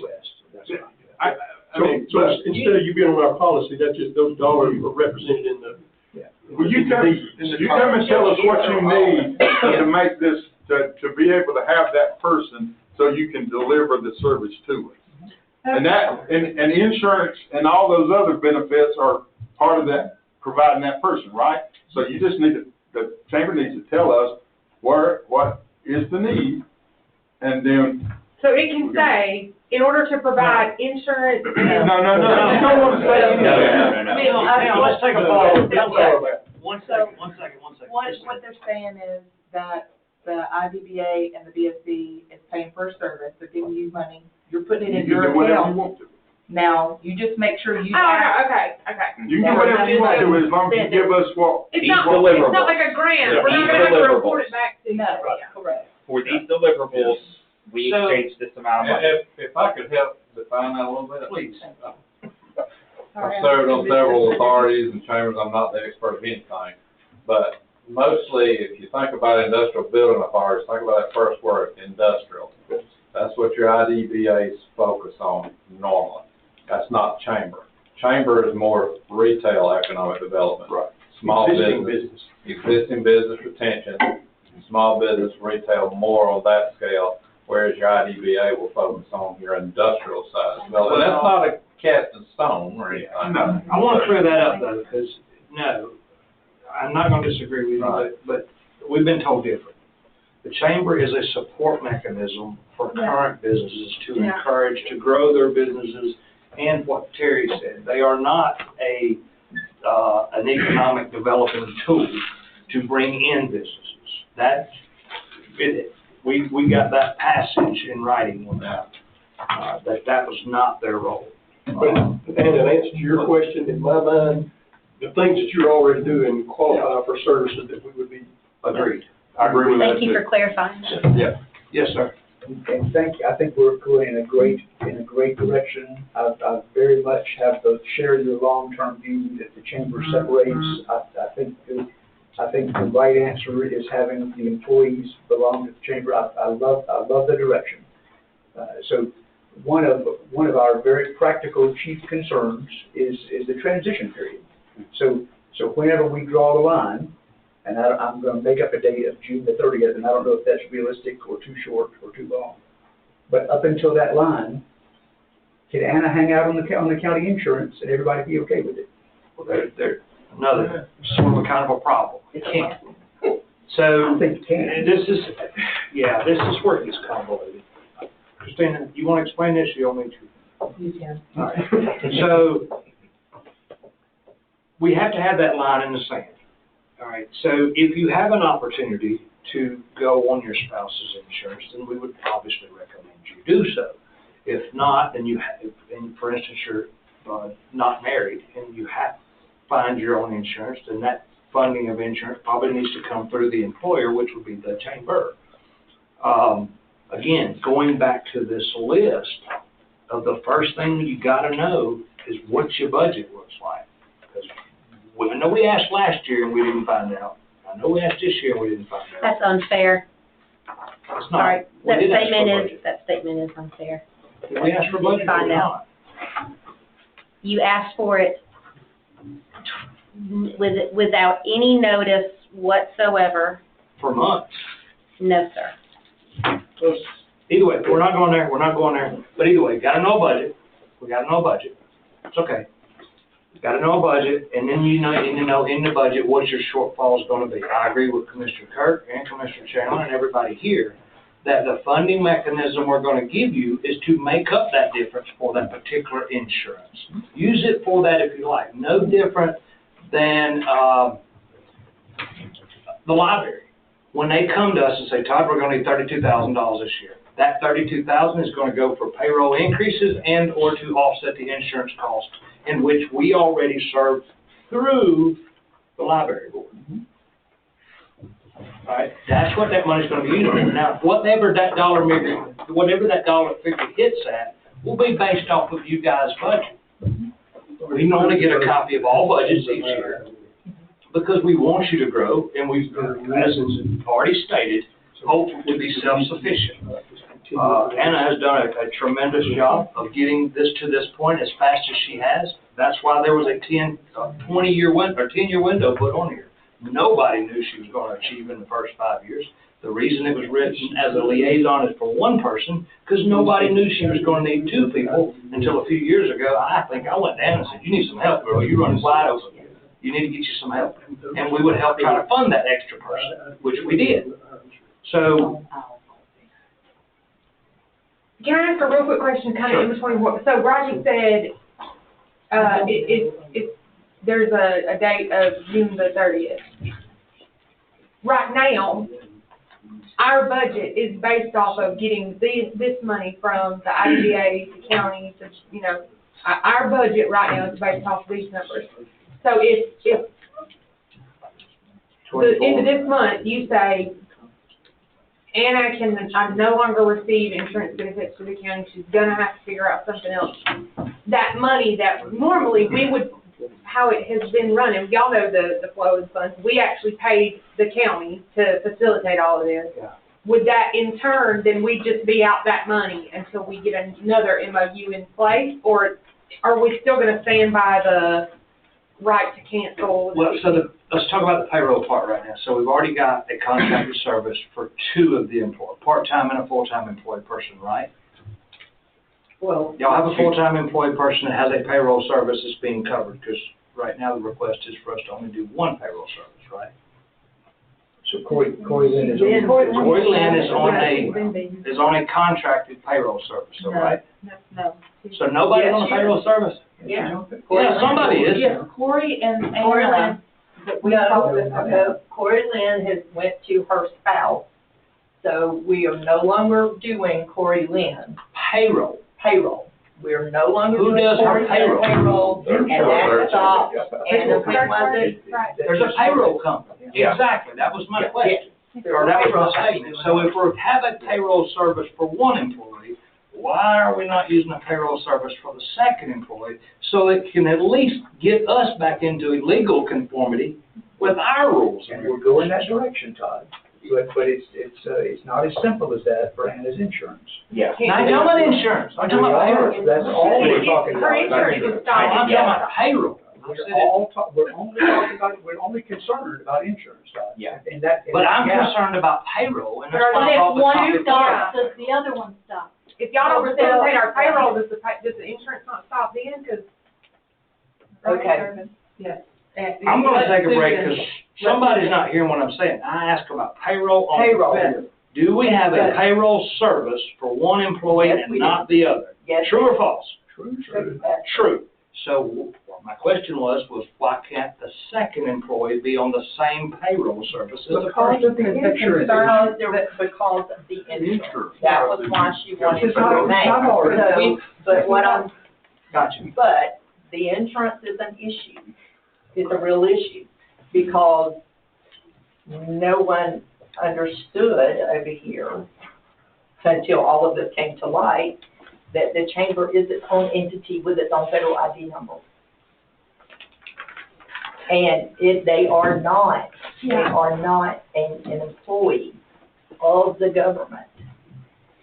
Speaker 11: So instead of you being on our policy, that's just, those dollars are represented in the.
Speaker 12: Well, you come and tell us what you need to make this, to be able to have that person so you can deliver the service to us. And and insurance and all those other benefits are part of that, providing that person, right? So you just need the chamber needs to tell us what is the need, and then.
Speaker 1: So it can say, in order to provide insurance and.
Speaker 12: No, you don't want to say anything.
Speaker 4: No. Let's take a pause. One second.
Speaker 8: What they're saying is that the IDBA and the BSC is paying for a service, they're giving you money, you're putting it in
Speaker 12: You
Speaker 8: your
Speaker 12: can do whatever you
Speaker 8: account.
Speaker 12: want to.
Speaker 8: Now, you just make sure you.
Speaker 1: Okay.
Speaker 12: You can do whatever you want to, as long as you give us what.
Speaker 1: It's
Speaker 6: These
Speaker 1: not
Speaker 6: deliverables.
Speaker 1: like a grant,
Speaker 6: Yeah,
Speaker 1: we're not
Speaker 6: these
Speaker 1: gonna have to
Speaker 6: deliverables.
Speaker 1: report it back to you.
Speaker 8: No, correct.
Speaker 6: For these deliverables, we
Speaker 3: So-
Speaker 6: exchange this amount of money.
Speaker 3: If I could help define that a little bit.
Speaker 4: Please.
Speaker 3: I've served on several authorities and chambers, I'm not the expert of anything, but mostly, if you think about industrial building authorities, think about that first word, industrial. That's what your IDBA's focus on normally. That's not chamber. Chamber is more retail economic development.
Speaker 12: Right.
Speaker 3: Small
Speaker 11: Existing
Speaker 3: business, existing business retention, small business retail, more on that scale, whereas your IDBA will focus on your industrial side. Well, that's not a cast in stone or anything.
Speaker 12: No.
Speaker 4: I want to clear that up though, because no, I'm not gonna disagree with you, but we've been told different. The chamber is a support mechanism for current businesses to encourage, to grow their businesses, and what Terry said, they are not an economic development tool to bring in businesses. We got that passage in writing on that, that was not their role.
Speaker 11: But, and in answer to your question, in my mind, the things that you're already doing qualify for services that we would be.
Speaker 4: Agreed. I agree with that.
Speaker 2: Thank you for clarifying that.
Speaker 4: Yeah. Yes, sir.
Speaker 7: And thank you, I think we're going in a great direction. I very much share your long-term view that the chamber separates. I think the right answer is having the employees belong to the chamber. I love the direction. So one of our very practical chief concerns is the transition period. So whenever we draw the line, and I'm going to make up a date of June the 30th, and I don't know if that's realistic or too short or too long. But up until that line, can Anna hang out on the county insurance and everybody be okay with it?
Speaker 4: Well, there's another sort of a kind of a problem. It can't. So,
Speaker 7: I think it can.
Speaker 4: this is where it gets convoluted. Christina, you want to explain this, or you want me to?
Speaker 8: You can.
Speaker 4: All right. So, we have to have that line in the sand. All right, so if you have an opportunity to go on your spouse's insurance, then we would obviously recommend you do so. If not, then for instance, you're not married and you have to find your own insurance, then that funding of insurance probably needs to come through the employer, which would be the chamber. Again, going back to this list, of the first thing you got to know is what your budget looks like. Because I know we asked last year and we didn't find out. I know we asked this year and we didn't find out.
Speaker 2: That's unfair.
Speaker 4: It's not.
Speaker 2: Sorry,
Speaker 4: We
Speaker 2: that
Speaker 4: did ask for
Speaker 2: statement
Speaker 4: budget.
Speaker 2: that statement is unfair.
Speaker 4: Did we ask for budget or
Speaker 2: Find
Speaker 4: did we
Speaker 2: out.
Speaker 4: not?
Speaker 2: You asked for it without any notice whatsoever.
Speaker 4: For months.
Speaker 2: No, sir.
Speaker 4: Either way, we're not going there. But either way, got to know budget. We got to know budget. It's okay. Got to know a budget, and then you need to know in the budget what your shortfall is going to be. I agree with Commissioner Kirk and Commissioner Chandler and everybody here that the funding mechanism we're going to give you is to make up that difference for that particular insurance. Use it for that if you like. No different than the library. When they come to us and say, Todd, we're going to need $32,000 this year. That $32,000 is going to go for payroll increases and or to offset the insurance cost in which we already served through the library board. All right, that's what that money's going to be used for. Now, whatever that dollar figure hits at will be based off of you guys' budget. We normally get a copy of all budgets each year because we want you to grow, and we've, as is already stated, hopefully be self-sufficient. Anna has done a tremendous job of getting this to this point as fast as she has. That's why there was a 10-year window put on here. Nobody knew she was going to achieve in the first 5 years. The reason it was written as a liaison is for one person, because nobody knew she was going to need two people until a few years ago. I think I went down and said, you need some help, girl. You're running wide open. You need to get you some help. And we would help try to fund that extra person, which we did. So,
Speaker 1: Can I ask a real quick question, kind of in between what, so Roger said, there's a date of June the 30th. Right now, our budget is based off of getting this money from the IDA, the county, our budget right now is based off these numbers. So if the end of this month, you say, Anna I no longer receive insurance benefits to the county, she's gonna have to figure out something else. That money that normally we would, how it has been running, y'all know the flow of the funds, we actually paid the county to facilitate all of this.
Speaker 4: yeah.
Speaker 1: Would that in turn, then we just be out that money until we get another MOU in place? Or are we still gonna stand by the right to cancel?
Speaker 4: Well, let's talk about the payroll part right now. So we've already got a contracted service for two of the employees, part-time and a full-time employee person, right?
Speaker 10: Well,
Speaker 4: Y'all have a full-time employee person that has a payroll service that's being covered, because right now the request is for us to only do one payroll service, right?
Speaker 7: So Corey Lynn is on.
Speaker 4: Corey Lynn is on a contracted payroll service, so, right?
Speaker 2: No.
Speaker 4: So nobody's on a payroll service?
Speaker 10: Yeah.
Speaker 4: Yeah, somebody is.
Speaker 10: Yeah.
Speaker 13: Corey and
Speaker 10: Corey
Speaker 13: Anna,
Speaker 10: No, Corey Lynn has went to her spouse, so we are no longer doing Corey Lynn
Speaker 4: Payroll.
Speaker 10: We are no longer
Speaker 4: Who
Speaker 10: doing
Speaker 4: does her
Speaker 10: Corey Lynn
Speaker 4: payroll?
Speaker 10: and that stopped, and when was it?
Speaker 4: There's a payroll company.
Speaker 6: Yeah.
Speaker 4: Exactly, that was my question. Or that was my statement. So if we have a payroll service for one employee, why are we not using a payroll service for the second employee? So it can at least get us back into legal conformity with our rules.
Speaker 7: And we're going that direction, Todd. But it's not as simple as that for Anna's insurance.
Speaker 6: Yeah.
Speaker 4: Not talking about insurance, I'm talking about payroll.
Speaker 7: That's all we're talking about.
Speaker 1: Her insurance was
Speaker 4: I'm talking about payroll.
Speaker 7: We're only talking about, we're only concerned about insurance, Todd.
Speaker 6: Yeah.
Speaker 7: And that.
Speaker 4: But I'm
Speaker 7: yeah.
Speaker 4: concerned about payroll, and that's
Speaker 1: But
Speaker 4: why I
Speaker 1: if
Speaker 4: brought the
Speaker 2: One
Speaker 4: topic
Speaker 2: stops,
Speaker 4: up.
Speaker 2: does the other one stop?
Speaker 1: If y'all don't facilitate our payroll, does the insurance not stop then? Cause.
Speaker 10: Okay.
Speaker 1: Yes.
Speaker 4: I'm gonna take a break, because somebody's not hearing what I'm saying. I asked about payroll on
Speaker 10: Payroll.
Speaker 4: the Do we have a payroll service for one employee
Speaker 10: Yes,
Speaker 4: and
Speaker 10: we do.
Speaker 4: not the other?
Speaker 10: Yes.
Speaker 4: True or false?
Speaker 7: True.
Speaker 4: True. So my question was why can't the second employee be on the same payroll service as the
Speaker 7: Because
Speaker 4: first?
Speaker 7: of the insurance.
Speaker 10: Because of the insurance. That was why she wanted
Speaker 7: It's
Speaker 10: to
Speaker 7: not
Speaker 10: remain.
Speaker 7: ours.
Speaker 10: So, but what I'm,
Speaker 4: Gotcha.
Speaker 10: but the insurance is an issue. It's a real issue because no one understood over here until all of this came to light that the chamber is its own entity with its own federal ID number. And they are not an employee of the government.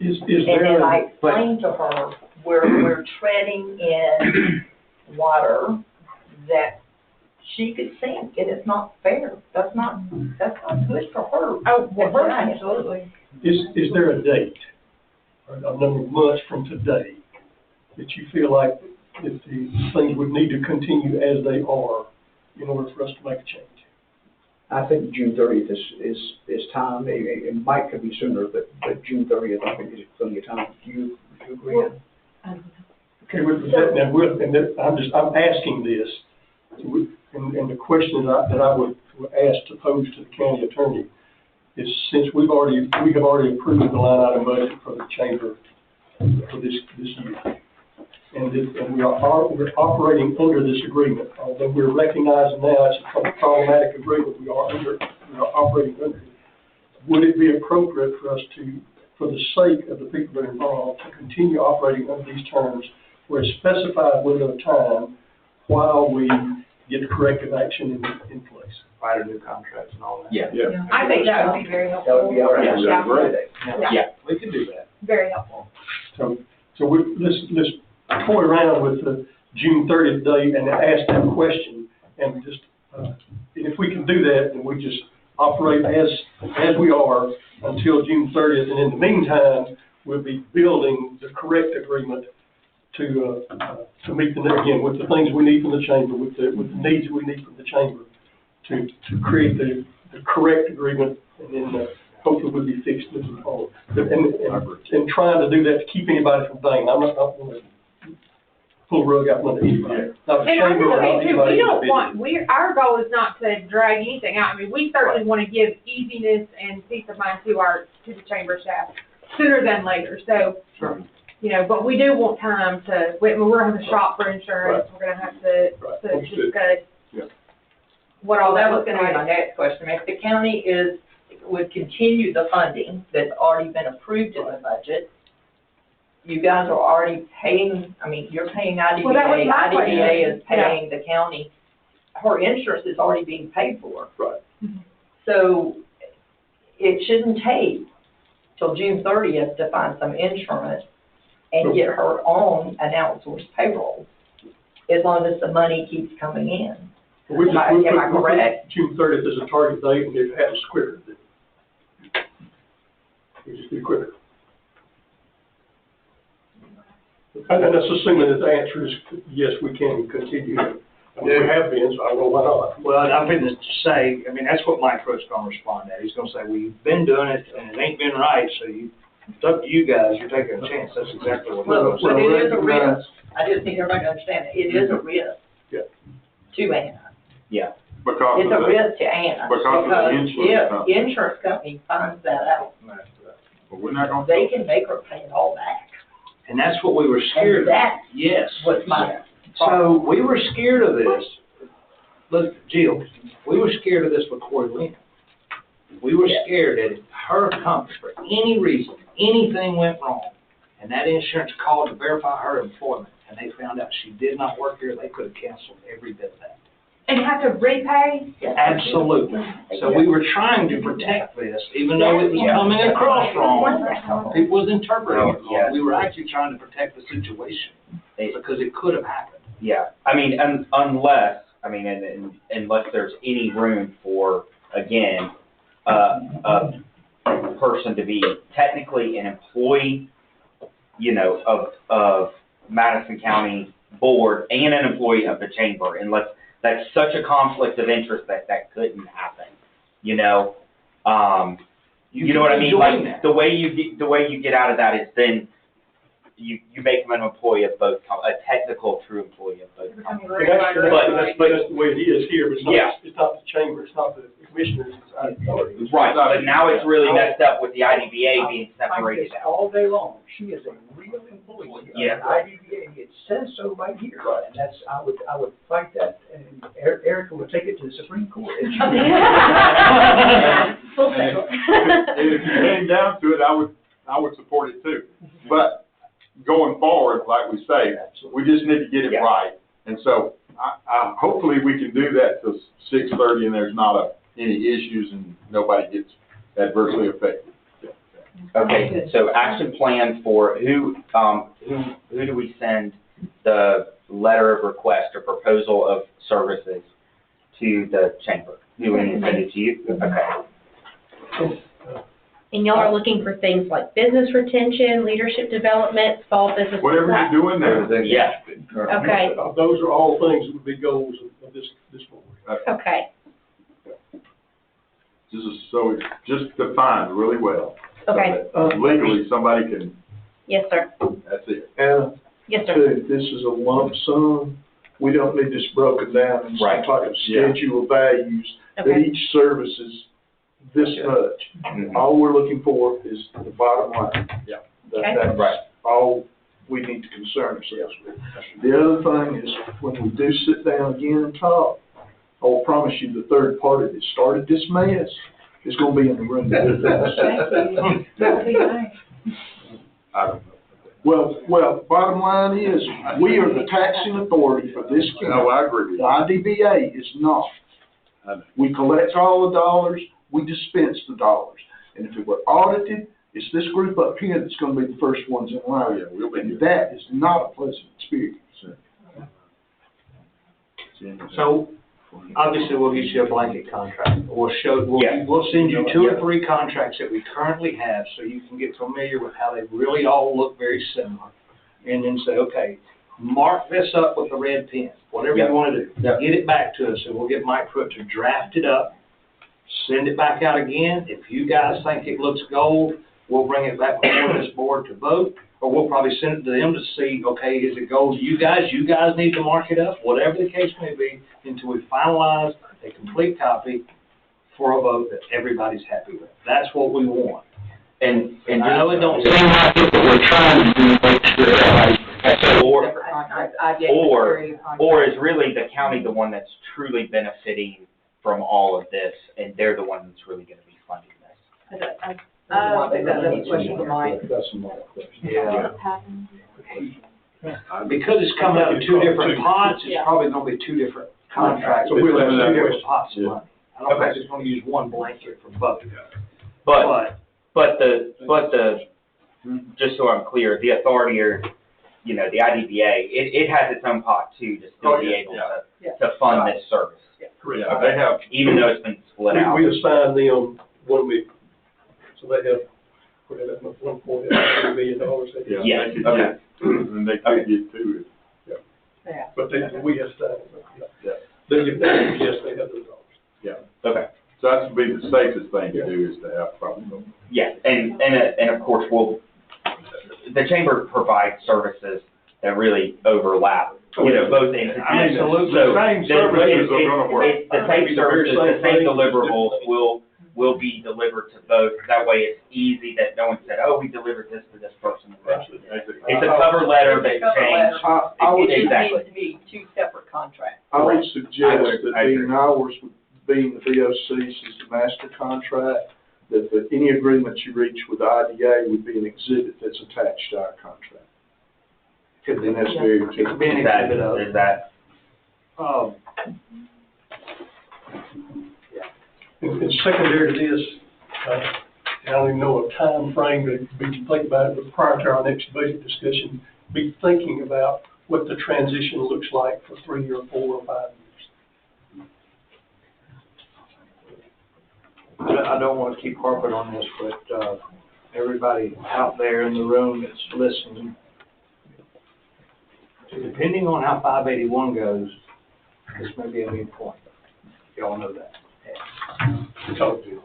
Speaker 11: Is
Speaker 10: And
Speaker 11: there,
Speaker 10: then I explained to her, we're treading in water that she could sink, and it's not fair. That's not good for her.
Speaker 1: Oh,
Speaker 10: And her
Speaker 1: absolutely.
Speaker 11: is there a date, or a number of months from today, that you feel like that the things would need to continue as they are in order for us to make a change?
Speaker 7: I think June 30th is time. It might could be sooner, but June 30th, I think is plenty of time. Do you agree?
Speaker 11: Okay, with that, I'm asking this, and the question that I would ask to pose to the county attorney is, since we have already approved the line item budget for the chamber for this year, and we're operating under this agreement, although we're recognizing now it's a problematic agreement, we are operating under it. Would it be appropriate for us to, for the sake of the people that are involved, to continue operating under these terms for a specified window of time while we get corrective action in place?
Speaker 4: Write a new contract and all that.
Speaker 6: Yeah.
Speaker 1: I think that would be very
Speaker 7: That
Speaker 1: helpful.
Speaker 7: would be all right.
Speaker 1: Yeah.
Speaker 6: Yeah.
Speaker 4: We can do that.
Speaker 1: Very helpful.
Speaker 11: So let's toy around with the June 30th date and ask that question, and just, and if we can do that, then we just operate as we are until June 30th, and in the meantime, we'll be building the correct agreement to meet again, with the things we need from the chamber, with the needs we need from the chamber, to create the correct agreement, and then hopefully we'll be fixed moving forward. And trying to do that to keep anybody from thinking, I'm not going to pull a rug out from under anybody. Not the
Speaker 1: And I
Speaker 11: chamber or not
Speaker 1: think too,
Speaker 11: anybody
Speaker 1: we don't
Speaker 11: individually.
Speaker 1: want, our goal is not to drag anything out. I mean, we certainly want to give easiness and peace of mind to the chamber staff sooner than later. So,
Speaker 11: Sure.
Speaker 1: you know, but we do want time to, we're going to shop for insurance. We're going to have to discuss what all
Speaker 10: Well, that
Speaker 1: that
Speaker 10: was
Speaker 1: looks
Speaker 10: gonna be my
Speaker 1: like.
Speaker 10: next question. If the county would continue the funding that's already been approved in the budget, you guys are already paying, I mean, you're paying IDBA.
Speaker 1: Well, that was my question.
Speaker 10: IDBA is paying the county. Her insurance is already being paid for.
Speaker 11: Right.
Speaker 10: So it shouldn't take till June 30th to find some insurance and get her on an outsourced payroll, as long as the money keeps coming in. Am I correct?
Speaker 11: June 30th is a target date, and if it happens quicker, then it'll just be quicker. And that's assuming that the answer is yes, we can continue I mean, we have been, so I don't know why not.
Speaker 4: Well, I'm going to say, I mean, that's what Mike Pruitt's gonna respond at. He's gonna say, well, you've been doing it and it ain't been right, so it's up to you guys, you're taking a chance. That's exactly what he's
Speaker 10: Well,
Speaker 4: gonna
Speaker 10: but
Speaker 4: say.
Speaker 10: it is a risk. I just need everybody to understand it. It is a risk.
Speaker 11: Yeah.
Speaker 10: To Anna.
Speaker 6: Yeah.
Speaker 12: Because
Speaker 10: It's
Speaker 12: of
Speaker 10: a
Speaker 12: the,
Speaker 10: risk to Anna.
Speaker 12: because of the insurance company.
Speaker 10: If the insurance company finds that out,
Speaker 12: But we're not gonna.
Speaker 10: they can make her pay it all back.
Speaker 4: And that's what we were scared
Speaker 10: And
Speaker 4: of.
Speaker 10: that
Speaker 4: Yes.
Speaker 10: was my
Speaker 4: So we were scared of this. Look, Jill, we were scared of this with Corey Lynn. We were scared that if her company, for any reason, anything went wrong, and that insurance called to verify her employment, and they found out she did not work here, they could have canceled every bit of that.
Speaker 1: And have to repay?
Speaker 4: Absolutely. So we were trying to protect this, even though it was coming across wrong. People was interpreting it wrong. We were actually trying to protect the situation, because it could have happened.
Speaker 6: Yeah, I mean, unless, I mean, unless there's any room for, again, a person to be technically an employee, you know, of Madison County Board and an employee of the chamber, unless that's such a conflict of interest that couldn't happen, you know? You know what I mean? Like, the way you get out of that is then you make them an employee of both, a technical true employee of both companies.
Speaker 11: That's the way it is here, but it's not the chamber, it's not the commissioners, it's our authority.
Speaker 6: Right, but now it's really messed up with the IDBA being separated out.
Speaker 7: All day long, she is a real employee of the
Speaker 6: Yeah.
Speaker 7: IDBA, it says so right here, and that's, I would fight that, and Erica would take it to the Supreme Court.
Speaker 2: Full circle.
Speaker 12: And if you came down to it, I would support it too. But going forward, like we say, we just need to get it right. And so I hopefully we can do that till 6:30 and there's not any issues and nobody gets adversely affected.
Speaker 6: Okay, so action plan for who do we send the letter of request or proposal of services to the chamber? Do we need to send it to you? Okay.
Speaker 2: And y'all are looking for things like business retention, leadership development, small business.
Speaker 12: Whatever you're doing there.
Speaker 6: Yeah.
Speaker 2: Okay,
Speaker 11: Those are all things that would be goals of this board.
Speaker 2: okay,
Speaker 12: This is so it's just defined really well.
Speaker 2: okay.
Speaker 12: So that legally, somebody can,
Speaker 2: Yes, sir.
Speaker 12: that's it.
Speaker 9: Anna,
Speaker 2: Yes, sir.
Speaker 9: too, this is a lump sum. We don't need this broken down in some
Speaker 6: Right.
Speaker 9: type of schedule of values, that
Speaker 2: Okay.
Speaker 9: each service is this much.
Speaker 6: Mhm.
Speaker 9: All we're looking for is the bottom line.
Speaker 12: Yeah.
Speaker 2: Okay.
Speaker 9: That's
Speaker 6: Right.
Speaker 9: all we need to concern ourselves with. The other thing is, when we do sit down again and talk, I will promise you, the third party that started this mess is gonna be in the room with us.
Speaker 13: That would be nice.
Speaker 12: I don't know.
Speaker 9: Well, bottom line is, we are the taxing authority for this county.
Speaker 12: No, I agree with
Speaker 9: The
Speaker 12: you.
Speaker 9: IDBA is not.
Speaker 12: I know.
Speaker 9: We collect all the dollars, we dispense the dollars. And if it were audited, it's this group up here that's gonna be the first ones in
Speaker 12: Oh,
Speaker 9: line.
Speaker 12: yeah, we'll be
Speaker 9: And
Speaker 12: here.
Speaker 9: that is not a pleasant experience.
Speaker 4: So, obviously, we'll get you a blanket contract.
Speaker 6: Yeah.
Speaker 4: We'll send you 2 or 3 contracts that we currently have, so you can get familiar with how they really all look very similar. And then say, okay, mark this up with a red pen, whatever you
Speaker 6: Yeah.
Speaker 4: wanna do.
Speaker 6: Yeah.
Speaker 4: Get it back to us, and we'll get Mike Pruitt to draft it up, send it back out again. If you guys think it looks gold, we'll bring it back before this board to vote, or we'll probably send it to them to see, okay, is it gold to you guys? You guys need to mark it up, whatever the case may be, until we finalize a complete copy for a vote that everybody's happy with. That's what we want.
Speaker 6: And
Speaker 4: I know it don't seem
Speaker 6: like it, but we're trying to do, make sure,
Speaker 8: Separate contracts, IDA
Speaker 6: or
Speaker 8: security contracts.
Speaker 6: or is really the county the one that's truly benefiting from all of this, and they're the one that's really gonna be funding this?
Speaker 8: I think that's a question for Mike.
Speaker 7: That's some more questions.
Speaker 4: Yeah. Because it's coming out of 2 different pots, it's probably gonna be 2 different contracts.
Speaker 12: So we'll have
Speaker 4: 2
Speaker 12: that
Speaker 4: different
Speaker 12: question.
Speaker 4: pots of money. I don't think it's gonna use one blanket for both.
Speaker 6: But the, just so I'm clear, the authority or, you know, the IDBA, it has its own pot too, to still be able to fund this service,
Speaker 12: Yeah, they have,
Speaker 6: even though it's been split out.
Speaker 11: We assign them $1 million, so they have, $1.8 million.
Speaker 12: yeah,
Speaker 6: Yeah,
Speaker 12: they could
Speaker 6: okay.
Speaker 12: get, and they could get to it.
Speaker 10: Yeah.
Speaker 11: but we have to,
Speaker 12: Yeah.
Speaker 11: yes, they have those dollars.
Speaker 12: Yeah,
Speaker 6: Okay.
Speaker 12: so that would be the safest thing to do, is to have probably.
Speaker 6: Yeah, and of course, the chamber provides services that really overlap, both entities.
Speaker 12: Absolutely.
Speaker 6: So
Speaker 12: The same services are gonna work.
Speaker 6: it's the same services, the same deliverables will be delivered to both. That way it's easy that no one said, oh, we delivered this to this person. It's a cover letter that changed.
Speaker 10: I would
Speaker 6: Exactly.
Speaker 10: need to be two separate contracts.
Speaker 9: I would
Speaker 6: Correct.
Speaker 9: suggest that
Speaker 6: I agree.
Speaker 9: being ours, being the BOC's is the master contract, that any agreement you reach with the IDA would be an exhibit that's attached to our contract.
Speaker 4: Could be,
Speaker 9: And that's very key.
Speaker 4: could be an exhibit of.
Speaker 6: Is that,
Speaker 11: And secondary to this, I don't even know a time frame to be think about it, but prior to our next budget discussion, be thinking about what the transition looks like for 3 or 4 or 5 years.
Speaker 4: I don't want to keep harping on this, but, everybody out there in the room that's listening, depending on how 581 goes, this may be a new point. Y'all know that.
Speaker 11: Talk to you.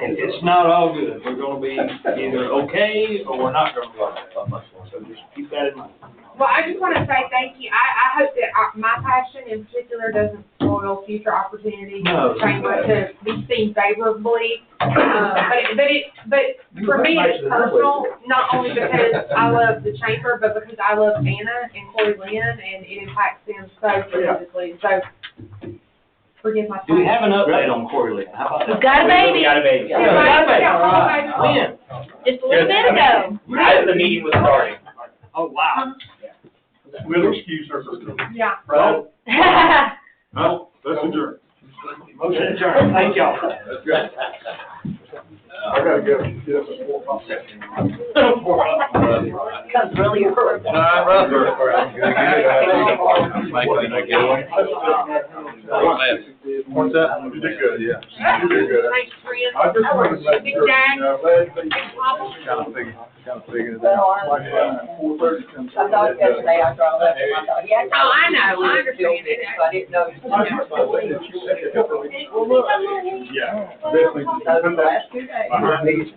Speaker 4: It's not all good. We're gonna be either okay or we're not gonna be okay. So just keep that in mind.
Speaker 1: Well, I just want to say thank you. I hope that my passion in particular doesn't spoil future opportunities
Speaker 4: No.
Speaker 1: for the chamber to be seen favorably. But for me, it's personal, not only because I love the chamber, but because I love Anna and Corey Lynn, and it impacts them so tremendously. So, forgive my.
Speaker 4: Do we have an update on Corey Lynn? How about that?
Speaker 2: We've got a baby.
Speaker 6: We got a baby.
Speaker 4: Yeah, we got a baby. All right. When?
Speaker 2: Just a little bit ago.
Speaker 6: As the meeting was starting.
Speaker 4: Oh, wow.
Speaker 11: We'll excuse her for coming.
Speaker 1: Yeah.
Speaker 11: Right?
Speaker 12: No, let's adjourn.
Speaker 4: Motion adjourned. Thank y'all.
Speaker 12: That's good. I gotta go. Get up at 4 o'clock.
Speaker 10: Comes really early.
Speaker 12: What's that? You did good, yeah. You did good.
Speaker 1: Thanks, friend.
Speaker 12: I just wanted to make
Speaker 1: Big
Speaker 12: sure,
Speaker 1: Jack.
Speaker 12: Big
Speaker 1: Papa.
Speaker 12: kind of figured it
Speaker 10: Well,
Speaker 12: out. Like, 4:30 comes.
Speaker 10: I thought yesterday after I left him, I thought, yeah.
Speaker 1: Oh, I know, I understand it.
Speaker 10: So I didn't know.
Speaker 12: Yeah, definitely.
Speaker 10: So the last 2 days.